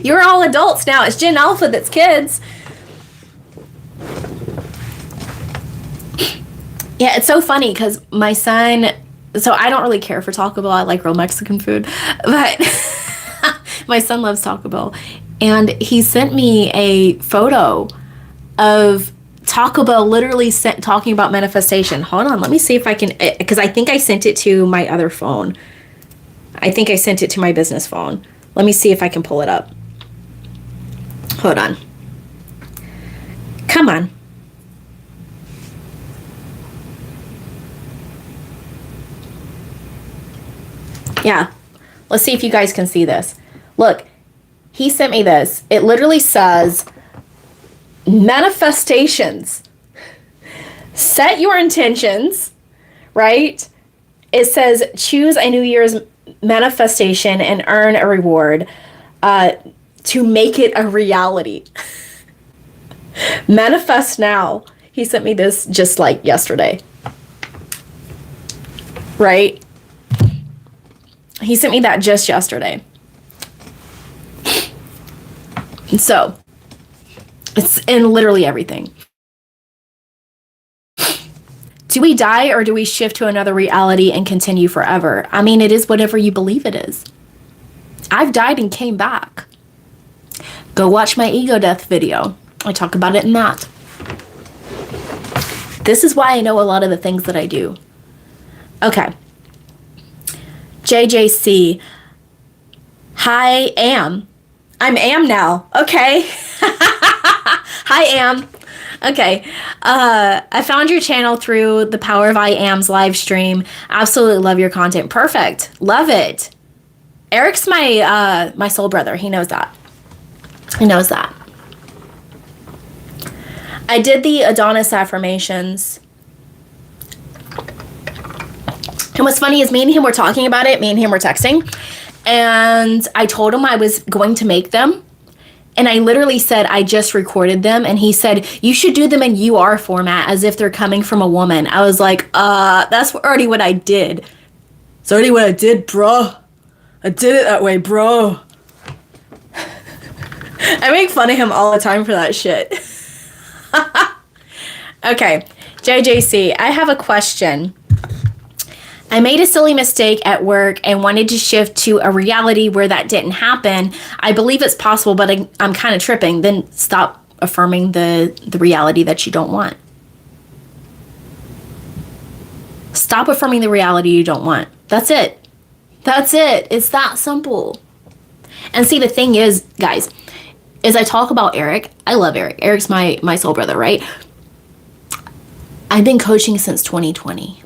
S1: You're all adults now. It's Gen Alpha that's kids. Yeah, it's so funny because my son, so I don't really care for Taco Bell. I like real Mexican food, but my son loves Taco Bell. And he sent me a photo of Taco Bell literally talking about manifestation. Hold on, let me see if I can, because I think I sent it to my other phone. I think I sent it to my business phone. Let me see if I can pull it up. Hold on. Come on. Yeah. Let's see if you guys can see this. Look, he sent me this. It literally says, manifestations. Set your intentions, right? It says, choose a New Year's manifestation and earn a reward to make it a reality. Manifest now. He sent me this just like yesterday. Right? He sent me that just yesterday. So, it's in literally everything. Do we die or do we shift to another reality and continue forever? I mean, it is whatever you believe it is. I've died and came back. Go watch my ego death video. I talk about it in that. This is why I know a lot of the things that I do. Okay. JJC. Hi, Am. I'm Am now. Okay. Hi, Am. Okay. I found your channel through the Power of I Am's live stream. Absolutely love your content. Perfect. Love it. Eric's my soul brother. He knows that. He knows that. I did the Adonis affirmations. And what's funny is me and him were talking about it. Me and him were texting. And I told him I was going to make them. And I literally said, I just recorded them. And he said, you should do them in UR format as if they're coming from a woman. I was like, that's already what I did. It's already what I did, bro. I did it that way, bro. I make fun of him all the time for that shit. Okay, JJC, I have a question. I made a silly mistake at work and wanted to shift to a reality where that didn't happen. I believe it's possible, but I'm kind of tripping. Then stop affirming the reality that you don't want. Stop affirming the reality you don't want. That's it. That's it. It's that simple. And see, the thing is, guys, as I talk about Eric, I love Eric. Eric's my soul brother, right? I've been coaching since 2020.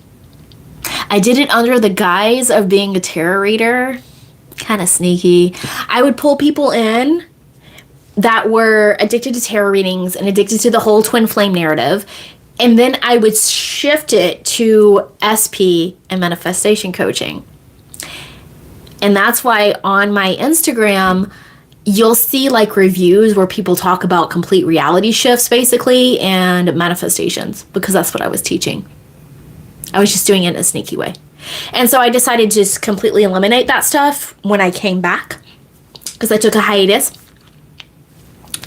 S1: I did it under the guise of being a tarot reader. Kind of sneaky. I would pull people in that were addicted to tarot readings and addicted to the whole twin flame narrative. And then I would shift it to SP and manifestation coaching. And that's why on my Instagram, you'll see like reviews where people talk about complete reality shifts basically and manifestations, because that's what I was teaching. I was just doing it in a sneaky way. And so I decided to just completely eliminate that stuff when I came back, because I took a hiatus.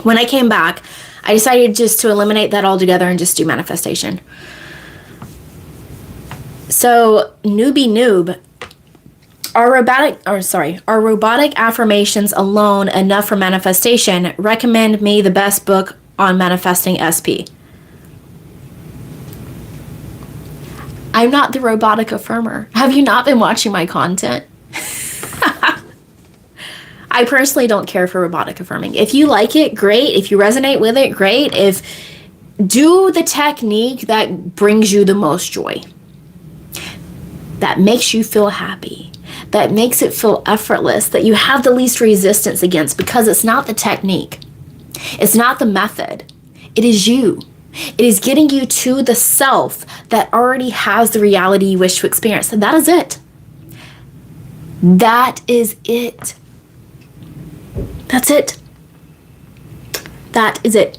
S1: When I came back, I decided just to eliminate that altogether and just do manifestation. So, newbie noob, are robotic affirmations alone enough for manifestation? Recommend me the best book on manifesting SP. I'm not the robotic affirmer. Have you not been watching my content? I personally don't care for robotic affirming. If you like it, great. If you resonate with it, great. Do the technique that brings you the most joy, that makes you feel happy, that makes it feel effortless, that you have the least resistance against, because it's not the technique. It's not the method. It is you. It is getting you to the self that already has the reality you wish to experience. And that is it. That is it. That's it. That is it.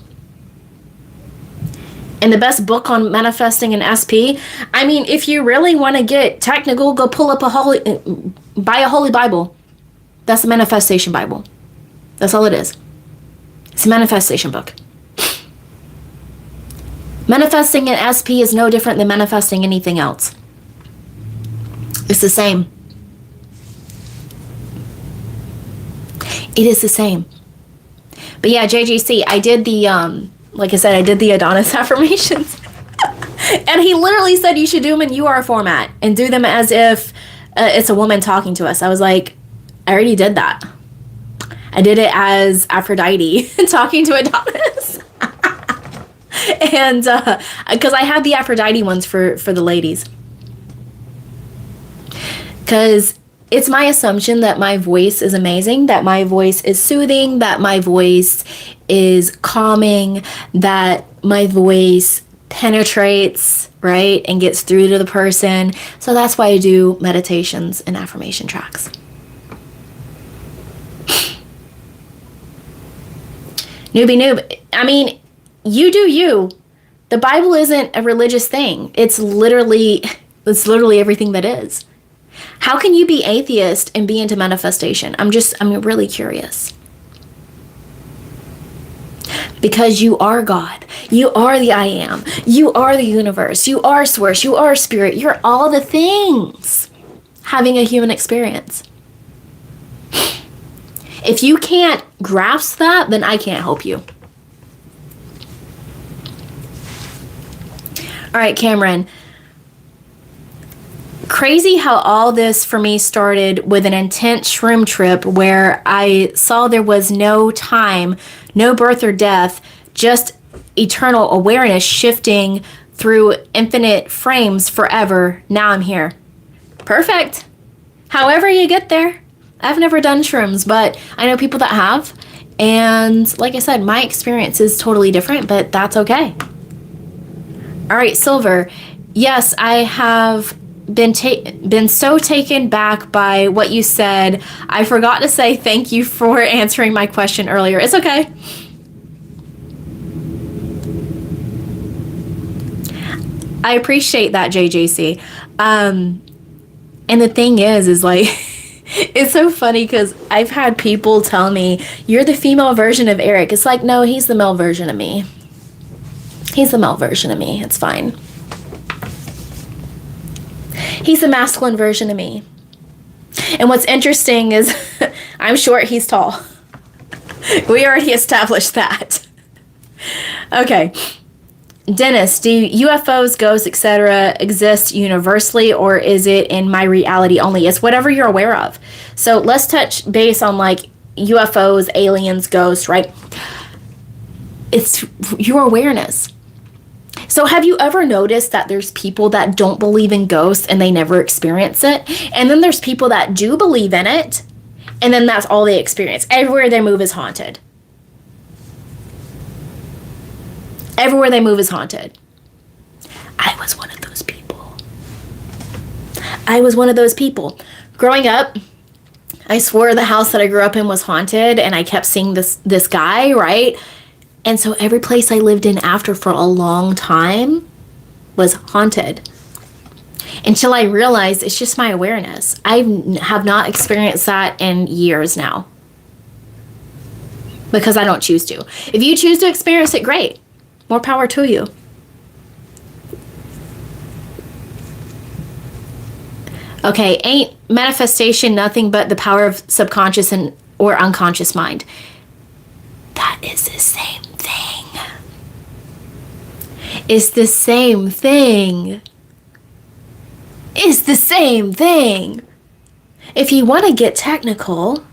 S1: And the best book on manifesting an SP, I mean, if you really want to get technical, go pull up buy a Holy Bible. That's a manifestation Bible. That's all it is. It's a manifestation book. Manifesting an SP is no different than manifesting anything else. It's the same. It is the same. But yeah, JGC, I did the, like I said, I did the Adonis affirmations. And he literally said you should do them in UR format and do them as if it's a woman talking to us. I was like, I already did that. I did it as Aphrodite talking to Adonis. And because I had the Aphrodite ones for the ladies. Because it's my assumption that my voice is amazing, that my voice is soothing, that my voice is calming, that my voice penetrates, right, and gets through to the person. So that's why I do meditations and affirmation tracks. Newbie noob. I mean, you do you. The Bible isn't a religious thing. It's literally everything that is. How can you be atheist and be into manifestation? I'm really curious. Because you are God. You are the I am. You are the universe. You are source. You are spirit. You're all the things having a human experience. If you can't grasp that, then I can't help you. All right, Cameron. Crazy how all this for me started with an intense shroom trip where I saw there was no time, no birth or death, just eternal awareness shifting through infinite frames forever. Now I'm here. Perfect. However you get there. I've never done shrooms, but I know people that have. And like I said, my experience is totally different, but that's okay. All right, Silver. Yes, I have been so taken back by what you said. I forgot to say thank you for answering my question earlier. It's okay. I appreciate that, JJC. And the thing is like, it's so funny because I've had people tell me, you're the female version of Eric. It's like, no, he's the male version of me. He's the male version of me. It's fine. He's the masculine version of me. And what's interesting is I'm short, he's tall. We already established that. Okay. Dennis, do UFOs, ghosts, etc. exist universally, or is it in my reality only? It's whatever you're aware of. So let's touch base on like UFOs, aliens, ghosts, right? It's your awareness. So have you ever noticed that there's people that don't believe in ghosts and they never experience it? And then there's people that do believe in it, and then that's all they experience. Everywhere they move is haunted. Everywhere they move is haunted. I was one of those people. Growing up, I swore the house that I grew up in was haunted, and I kept seeing this guy, right? And so every place I lived in after for a long time was haunted. Until I realized it's just my awareness. I have not experienced that in years now. because I don't choose to. If you choose to experience it, great. More power to you. Okay, ain't manifestation nothing but the power of subconscious and or unconscious mind? That is the same thing. It's the same thing. It's the same thing. If you want to get technical,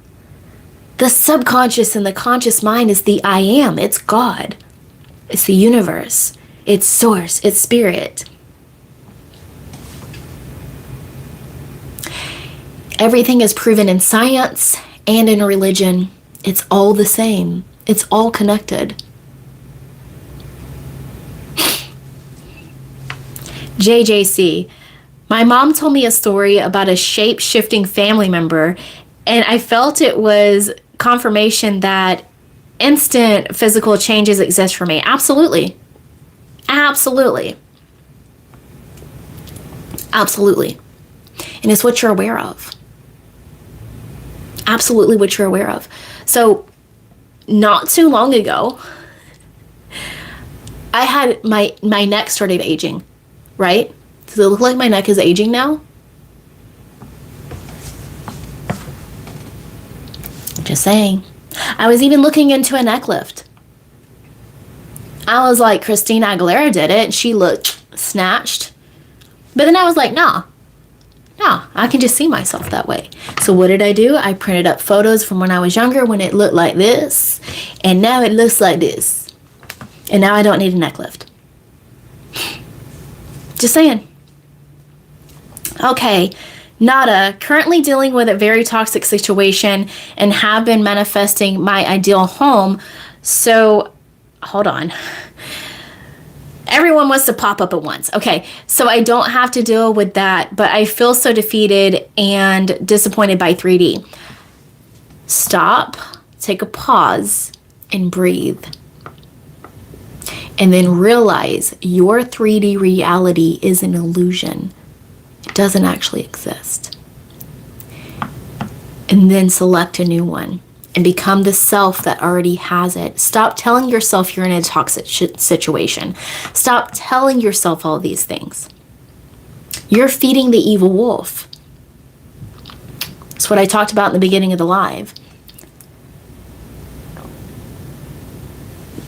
S1: the subconscious and the conscious mind is the I am. It's God. It's the universe. It's source. It's spirit. Everything is proven in science and in religion. It's all the same. It's all connected. JJC. My mom told me a story about a shape-shifting family member, and I felt it was confirmation that instant physical changes exist for me. Absolutely. Absolutely. Absolutely. And it's what you're aware of. Absolutely what you're aware of. So, not too long ago, I had my neck started aging, right? Does it look like my neck is aging now? Just saying. I was even looking into a neck lift. I was like, Christina Aguilera did it, and she looked snatched. But then I was like, no, I can just see myself that way. So what did I do? I printed up photos from when I was younger when it looked like this, and now it looks like this. And now I don't need a neck lift. Just saying. Okay, Nada, currently dealing with a very toxic situation and have been manifesting my ideal home. So, hold on. Everyone wants to pop up at once. Okay, so I don't have to deal with that, but I feel so defeated and disappointed by 3D. Stop, take a pause, and breathe. And then realize your 3D reality is an illusion. It doesn't actually exist. And then select a new one and become the self that already has it. Stop telling yourself you're in a toxic situation. Stop telling yourself all these things. You're feeding the evil wolf. That's what I talked about in the beginning of the live.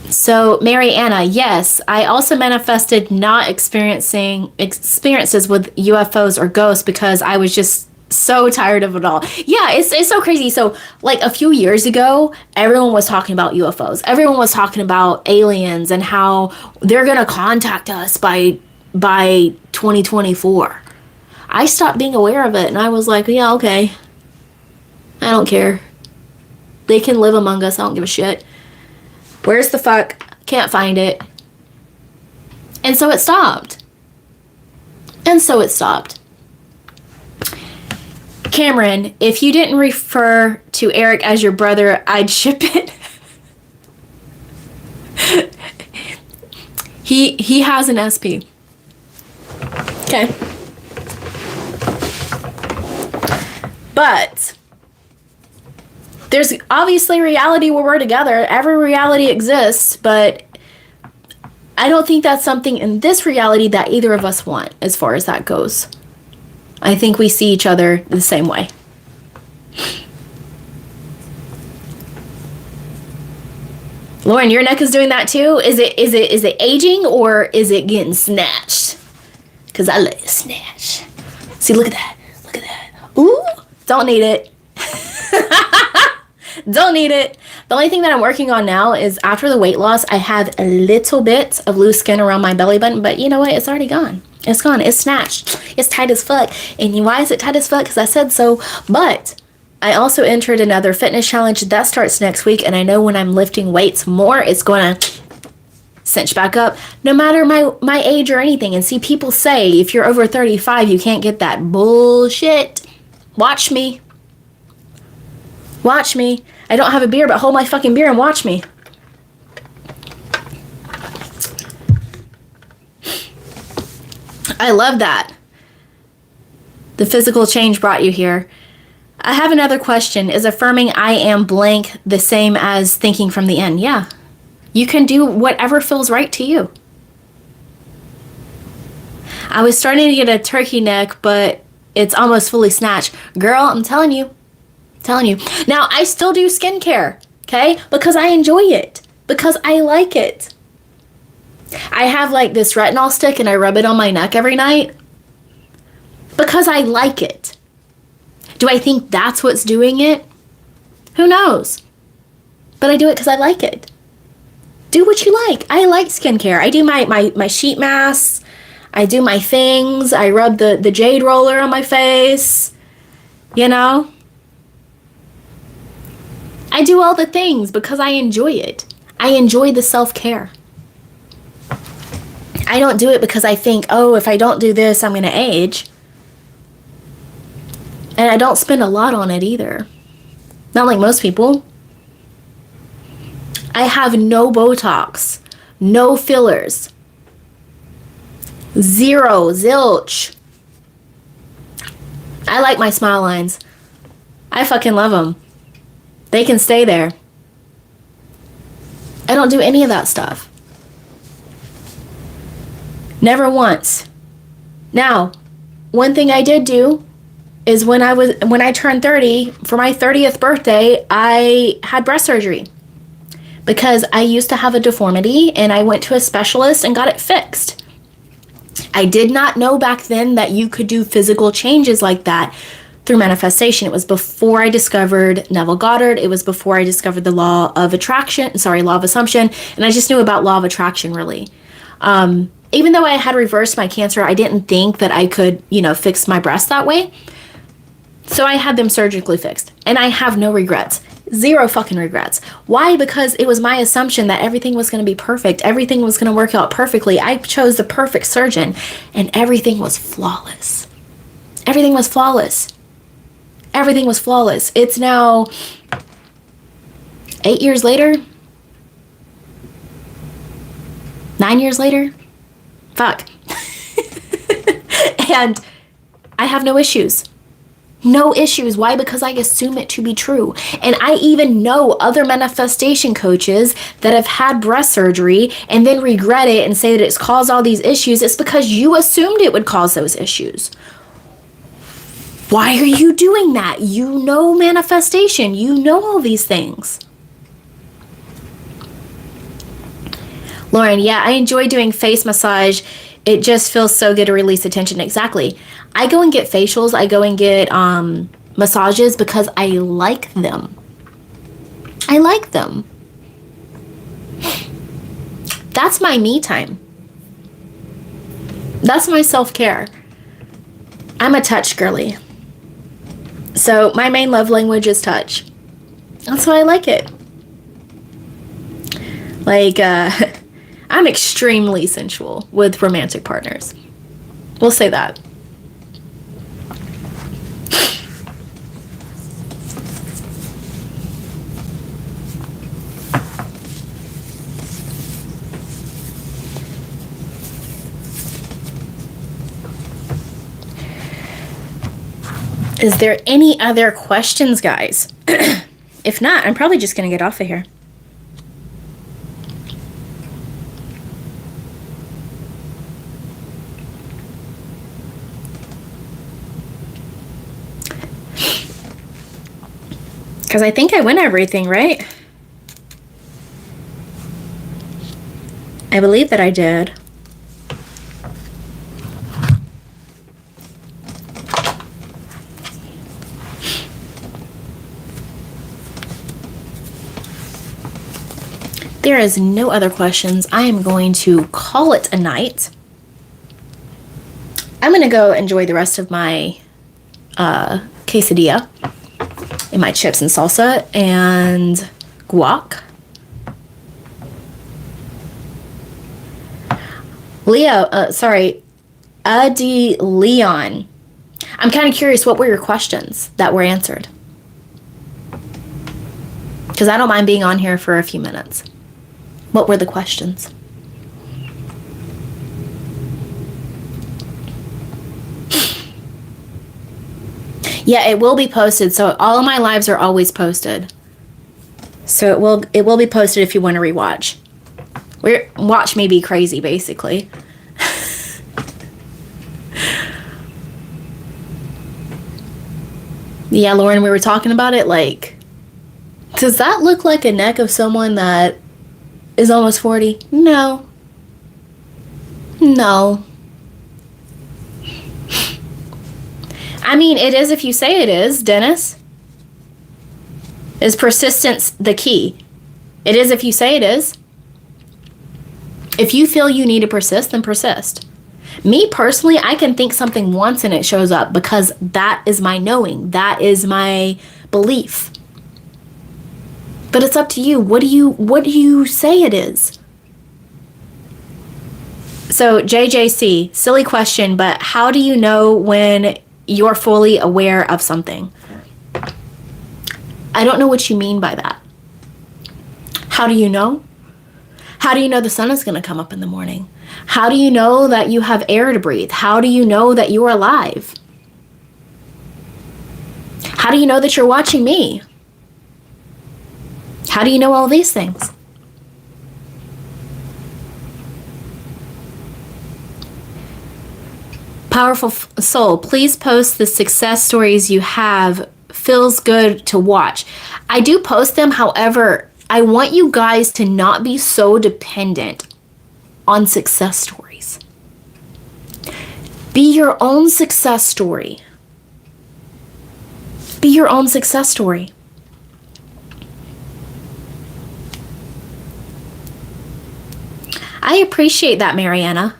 S1: So, Mary Anna, yes, I also manifested not experiencing experiences with UFOs or ghosts because I was just so tired of it all. Yeah, it's so crazy. So, like a few years ago, everyone was talking about UFOs. Everyone was talking about aliens and how they're going to contact us by 2024. I stopped being aware of it and I was like, yeah, okay. I don't care. They can live among us. I don't give a shit. Where's the fuck? Can't find it. And so it stopped. Cameron, if you didn't refer to Eric as your brother, I'd ship it. He has an SP. Okay. But there's obviously reality where we're together. Every reality exists, but I don't think that's something in this reality that either of us want as far as that goes. I think we see each other the same way. Lauren, your neck is doing that too? Is it aging or is it getting snatched? Because I let it snatch. See, look at that. Look at that. Ooh, don't need it. Don't need it. The only thing that I'm working on now is after the weight loss, I have a little bit of loose skin around my belly button, but you know what? It's already gone. It's gone. It's snatched. It's tight as fuck. And why is it tight as fuck? Because I said so. But I also entered another fitness challenge that starts next week, and I know when I'm lifting weights more, it's going to cinch back up, no matter my age or anything. And see, people say if you're over 35, you can't get that bullshit. Watch me. Watch me. I don't have a beer, but hold my fucking beer and watch me. I love that. The physical change brought you here. I have another question. Is affirming I am blank the same as thinking from the end? Yeah. You can do whatever feels right to you. I was starting to get a turkey neck, but it's almost fully snatched. Girl, I'm telling you. Telling you. Now, I still do skincare, okay? Because I enjoy it. Because I like it. I have like this retinol stick and I rub it on my neck every night. Because I like it. Do I think that's what's doing it? Who knows? But I do it because I like it. Do what you like. I like skincare. I do my sheet masks. I do my things. I rub the jade roller on my face. You know? I do all the things because I enjoy it. I enjoy the self-care. I don't do it because I think, oh, if I don't do this, I'm going to age. And I don't spend a lot on it either. Not like most people. I have no Botox, no fillers, zero, zilch. I like my smile lines. I fucking love them. They can stay there. I don't do any of that stuff. Never once. Now, one thing I did do is when I turned 30, for my 30th birthday, I had breast surgery. Because I used to have a deformity and I went to a specialist and got it fixed. I did not know back then that you could do physical changes like that through manifestation. It was before I discovered Neville Goddard. It was before I discovered the law of assumption. And I just knew about law of attraction, really. Even though I had reversed my cancer, I didn't think that I could, fix my breast that way. So I had them surgically fixed. And I have no regrets. Zero fucking regrets. Why? Because it was my assumption that everything was going to be perfect. Everything was going to work out perfectly. I chose the perfect surgeon and everything was flawless. Everything was flawless. Everything was flawless. It's now 8 years later. 9 years later. Fuck. And I have no issues. No issues. Why? Because I assume it to be true. And I even know other manifestation coaches that have had breast surgery and then regret it and say that it's caused all these issues. It's because you assumed it would cause those issues. Why are you doing that? You know manifestation. You know all these things. Lauren, yeah, I enjoy doing face massage. It just feels so good to release attention. Exactly. I go and get facials. I go and get massages because I like them. I like them. That's my me time. That's my self-care. I'm a touch girly. So my main love language is touch. That's why I like it. Like, I'm extremely sensual with romantic partners. We'll say that. Is there any other questions, guys? If not, I'm probably just going to get off of here. Because I think I win everything, right? I believe that I did. There is no other questions. I am going to call it a night. I'm going to go enjoy the rest of my quesadilla and my chips and salsa and guac. Adi Leon. I'm kind of curious, what were your questions that were answered? Because I don't mind being on here for a few minutes. What were the questions? Yeah, it will be posted. So all of my lives are always posted. So it will be posted if you want to rewatch. Watch me be crazy, basically. Yeah, Lauren, we were talking about it. Like, does that look like a neck of someone that is almost 40? No. No. I mean, it is if you say it is, Dennis. Is persistence the key? It is if you say it is. If you feel you need to persist, then persist. Me personally, I can think something once and it shows up because that is my knowing. That is my belief. But it's up to you. What do you say it is? So JJC, silly question, but how do you know when you're fully aware of something? I don't know what you mean by that. How do you know? How do you know the sun is going to come up in the morning? How do you know that you have air to breathe? How do you know that you are alive? How do you know that you're watching me? How do you know all these things? Powerful soul, please post the success stories you have. Feels good to watch. I do post them. However, I want you guys to not be so dependent on success stories. Be your own success story. Be your own success story. I appreciate that, Mariana.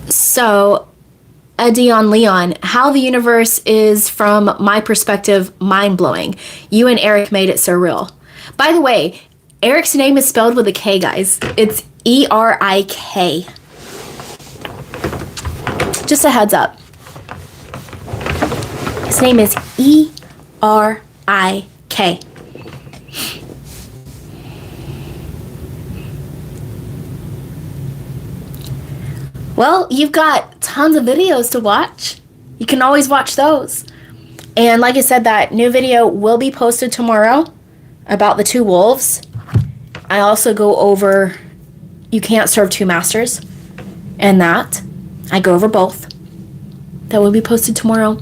S1: So, Dion Leon, how the universe is, from my perspective, mind-blowing. You and Eric made it so real. By the way, Eric's name is spelled with a K, guys. It's E-R-I-K. Just a heads up. His name is E-R-I-K. Well, you've got tons of videos to watch. You can always watch those. And like I said, that new video will be posted tomorrow about the two wolves. I also go over you can't serve two masters, and that I go over both. That will be posted tomorrow.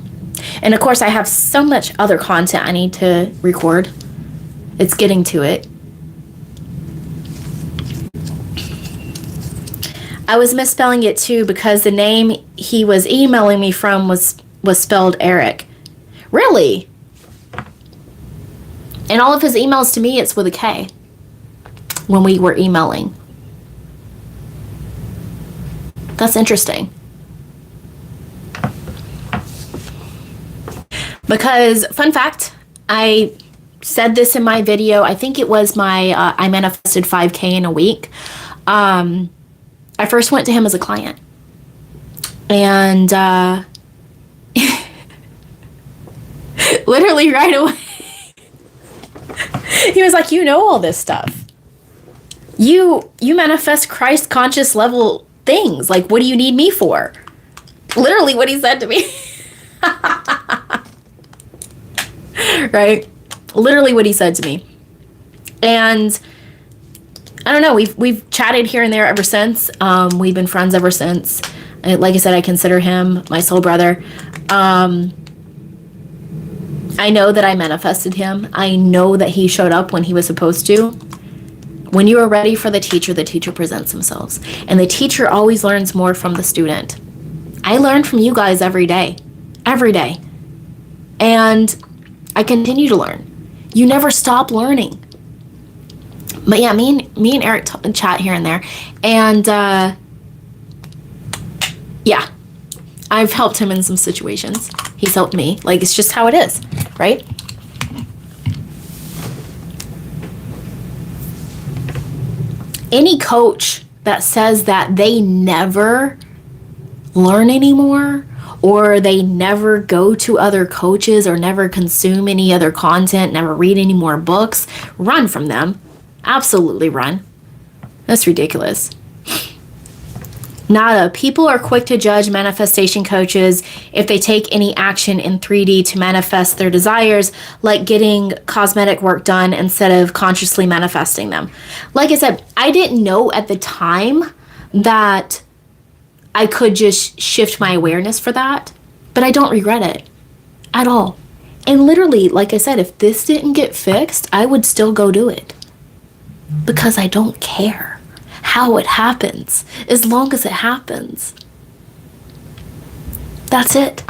S1: And of course, I have so much other content I need to record. It's getting to it. I was misspelling it too because the name he was emailing me from was spelled Eric. Really? And all of his emails to me, it's with a K when we were emailing. That's interesting. Because, fun fact, I said this in my video. I think it was my I manifested 5K in a week. I first went to him as a client. And literally right away, he was like, you know all this stuff. You manifest Christ conscious level things. Like, what do you need me for? Literally what he said to me. Right? Literally what he said to me. And I don't know, we've chatted here and there ever since. We've been friends ever since. Like I said, I consider him my soul brother. I know that I manifested him. I know that he showed up when he was supposed to. When you are ready for the teacher presents themselves. And the teacher always learns more from the student. I learn from you guys every day. Every day. And I continue to learn. You never stop learning. But yeah, me and Eric chat here and there. And yeah, I've helped him in some situations. He's helped me. Like, it's just how it is, right? Any coach that says that they never learn anymore, or they never go to other coaches, or never consume any other content, never read any more books, run from them. Absolutely run. That's ridiculous. Nada. People are quick to judge manifestation coaches if they take any action in 3D to manifest their desires, like getting cosmetic work done instead of consciously manifesting them. Like I said, I didn't know at the time that I could just shift my awareness for that, but I don't regret it at all. And literally, like I said, if this didn't get fixed, I would still go do it because I don't care how it happens, as long as it happens. That's it.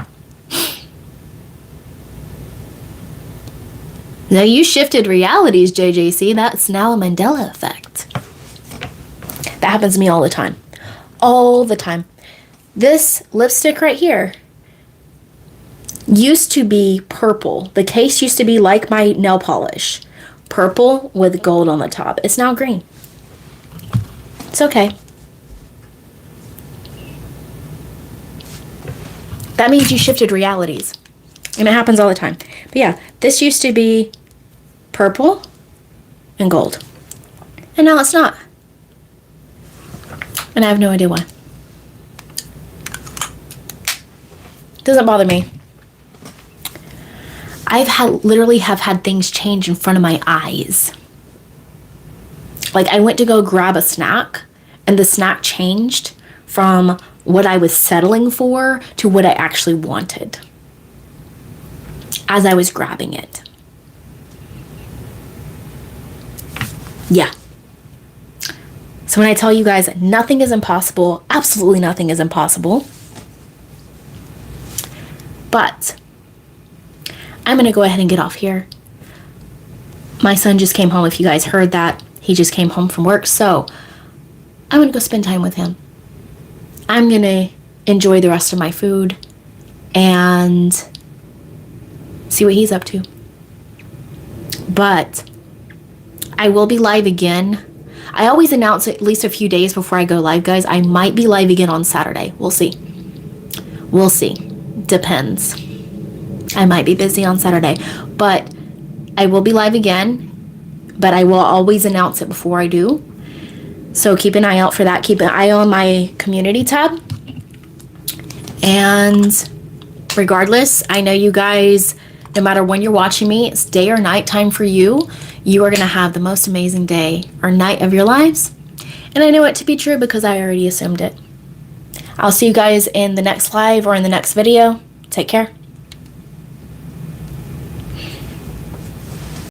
S1: Now you shifted realities, JJC. That's now a Mandela effect. That happens to me all the time. All the time. This lipstick right here used to be purple. The case used to be like my nail polish. Purple with gold on the top. It's now green. It's okay. That means you shifted realities. And it happens all the time. But yeah, this used to be purple and gold. And now it's not. And I have no idea why. Doesn't bother me. Literally have had things change in front of my eyes. Like I went to go grab a snack and the snack changed from what I was settling for to what I actually wanted as I was grabbing it. Yeah. So when I tell you guys nothing is impossible, absolutely nothing is impossible. But I'm going to go ahead and get off here. My son just came home. If you guys heard that, he just came home from work. So I'm going to go spend time with him. I'm going to enjoy the rest of my food and see what he's up to. But I will be live again. I always announce at least a few days before I go live, guys. I might be live again on Saturday. We'll see. We'll see. Depends. I might be busy on Saturday, but I will be live again, but I will always announce it before I do. So keep an eye out for that. Keep an eye on my community tab. And regardless, I know you guys, no matter when you're watching me, it's day or night time for you. You are going to have the most amazing day or night of your lives. And I know it to be true because I already assumed it. I'll see you guys in the next live or in the next video. Take care.